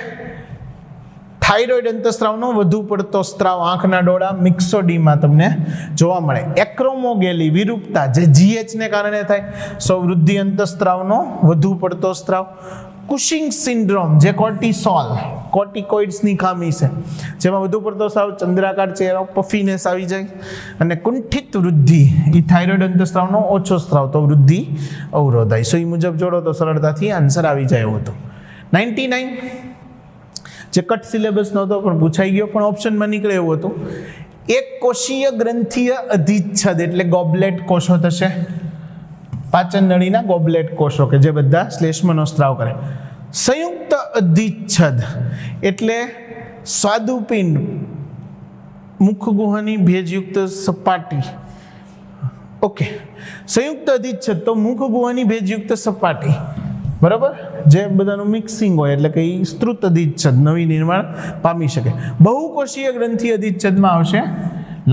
થાઇરોઇડ અંતઃસ્ત્રાવનો વધુ પડતો સ્ત્રાવ આંખના ડોળા મિક્સોડીમાં તમને જોવા મળે. એક્રોમોગેલી વિરૂપતા જે GH ને કારણે થાય, સો વૃદ્ધિ અંતઃસ્ત્રાવનો વધુ પડતો સ્ત્રાવ. કુશિંગ સિન્ડ્રોમ જે કોર્ટિકોઇડ્સની ખામી છે, જેમાં વધુ પડતો સ્ત્રાવ, ચંદ્રાકાર ચહેરો, પફીનેસ આવી જાય, અને કુંઠિત વૃદ્ધિ એ થાઇરોઇડ અંતઃસ્ત્રાવનો ઓછો સ્ત્રાવ, તો વૃદ્ધિ અવરોધાય. સો એ મુજબ જોડો તો સરળતાથી આન્સર આવી જાય એવું હતું. 99 જે કટ સિલેબસ નહોતો પણ પૂછાઈ ગયો, પણ ઓપ્શનમાં નીકળે એવું હતું. એક કોષીય ગ્રંથીય અધિચ્છદ એટલે ગોબલેટ કોષો થશે, પાચન નળીના ગોબલેટ કોષો કે જે બધા શ્લેષ્મનો સ્ત્રાવ કરે. સંયુક્ત અધિચ્છદ એટલે સ્વાદુપિંડ, મુખગુહાની ભેજયુક્ત સપાટી. ઓકે, સંયુક્ત અધિચ્છદ તો મુખગુહાની ભેજયુક્ત સપાટી, બરાબર, જે બધાનું મિક્સિંગ હોય એટલે કે સ્ત્રુત અધિચ્છદ નવી નિર્માણ પામી શકે. બહુકોષીય ગ્રંથિ અધિચ્છદમાં આવશે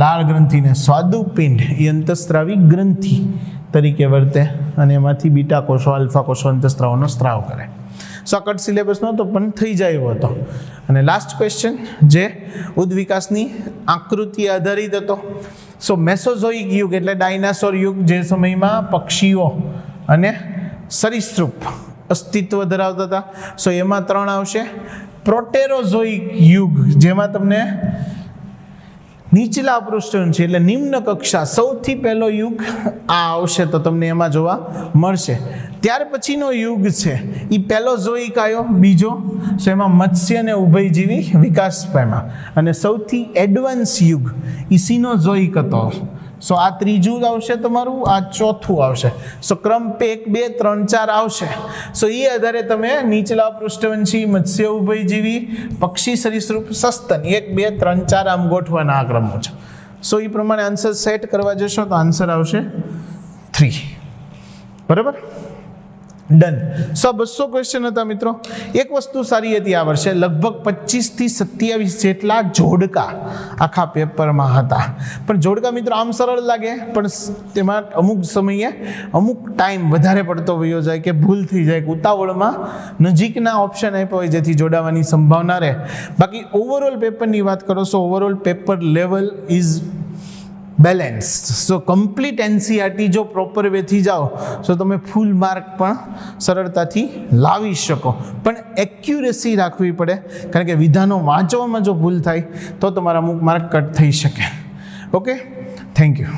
લાળ ગ્રંથિને. સ્વાદુપિંડ એ અંતઃસ્ત્રાવી ગ્રંથિ તરીકે વર્તે અને એમાંથી બીટા કોષો, આલ્ફા કોષો અંતઃસ્ત્રાવનો સ્ત્રાવ કરે. સો કટ સિલેબસનો તો પણ થઈ જાય એવો હતો. અને લાસ્ટ ક્વેશ્ચન જે ઉદ્વિકાસની આકૃતિ આધારિત હતો. સો મેસોઝોઇક યુગ એટલે ડાયનાસોર યુગ, જે સમયમાં પક્ષીઓ અને સરીસૃપ અસ્તિત્વ ધરાવતા હતા. સો એમાં 3 આવશે. પ્રોટેરોઝોઇક યુગ જેમાં તમને નીચલા પૃષ્ઠવંશી એટલે નિમ્ન કક્ષા સૌથી પહેલો યુગ આ આવશે, તો તમને એમાં જોવા મળશે. ત્યાર પછીનો યુગ છે એ પેલોઝોઇક આવ્યો, બીજો. સો એમાં મત્સ્ય અને ઉભયજીવી વિકાસ પામ્યા. અને સૌથી એડવાન્સ યુગ એ સિનોઝોઇક હતો. સો આ ત્રીજું આવશે તમારું, આ ચોથું આવશે. સો ક્રમ 1, 2, 3, 4 આવશે. સો એ આધારે તમે નીચલા પૃષ્ઠવંશી, મત્સ્ય ઉભયજીવી, પક્ષી સરીસૃપ, સસ્તન 1, 2, 3, 4 આમ ગોઠવાના આ ક્રમો છે. સો એ પ્રમાણે આન્સર સેટ કરવા જશો તો આન્સર આવશે 3. બરાબર, ડન. સો 200 ક્વેશ્ચન હતા મિત્રો. એક વસ્તુ સારી હતી આ વર્ષે, લગભગ 25 થી 27 જેટલા જોડકા આખા પેપરમાં હતા. પણ જોડકા મિત્રો આમ સરળ લાગે, પણ તેમાં અમુક સમયે અમુક ટાઈમ વધારે પડતો વયો જાય કે ભૂલ થઈ જાય, ઉતાવળમાં નજીકના ઓપ્શન આપ્યા હોય જેથી જોડાવાની સંભાવના રહે. બાકી ઓવરઓલ પેપરની વાત કરો, so overall paper level is balanced. So complete NCERT જો પ્રોપર વેથી જાઓ તો તમે ફૂલ માર્ક પણ સરળતાથી લાવી શકો. પણ એક્યુરેસી રાખવી પડે, કારણ કે વિધાનો વાંચવામાં જો ભૂલ થાય તો તમારા અમુક માર્ક કટ થઈ શકે. Okay, thank you.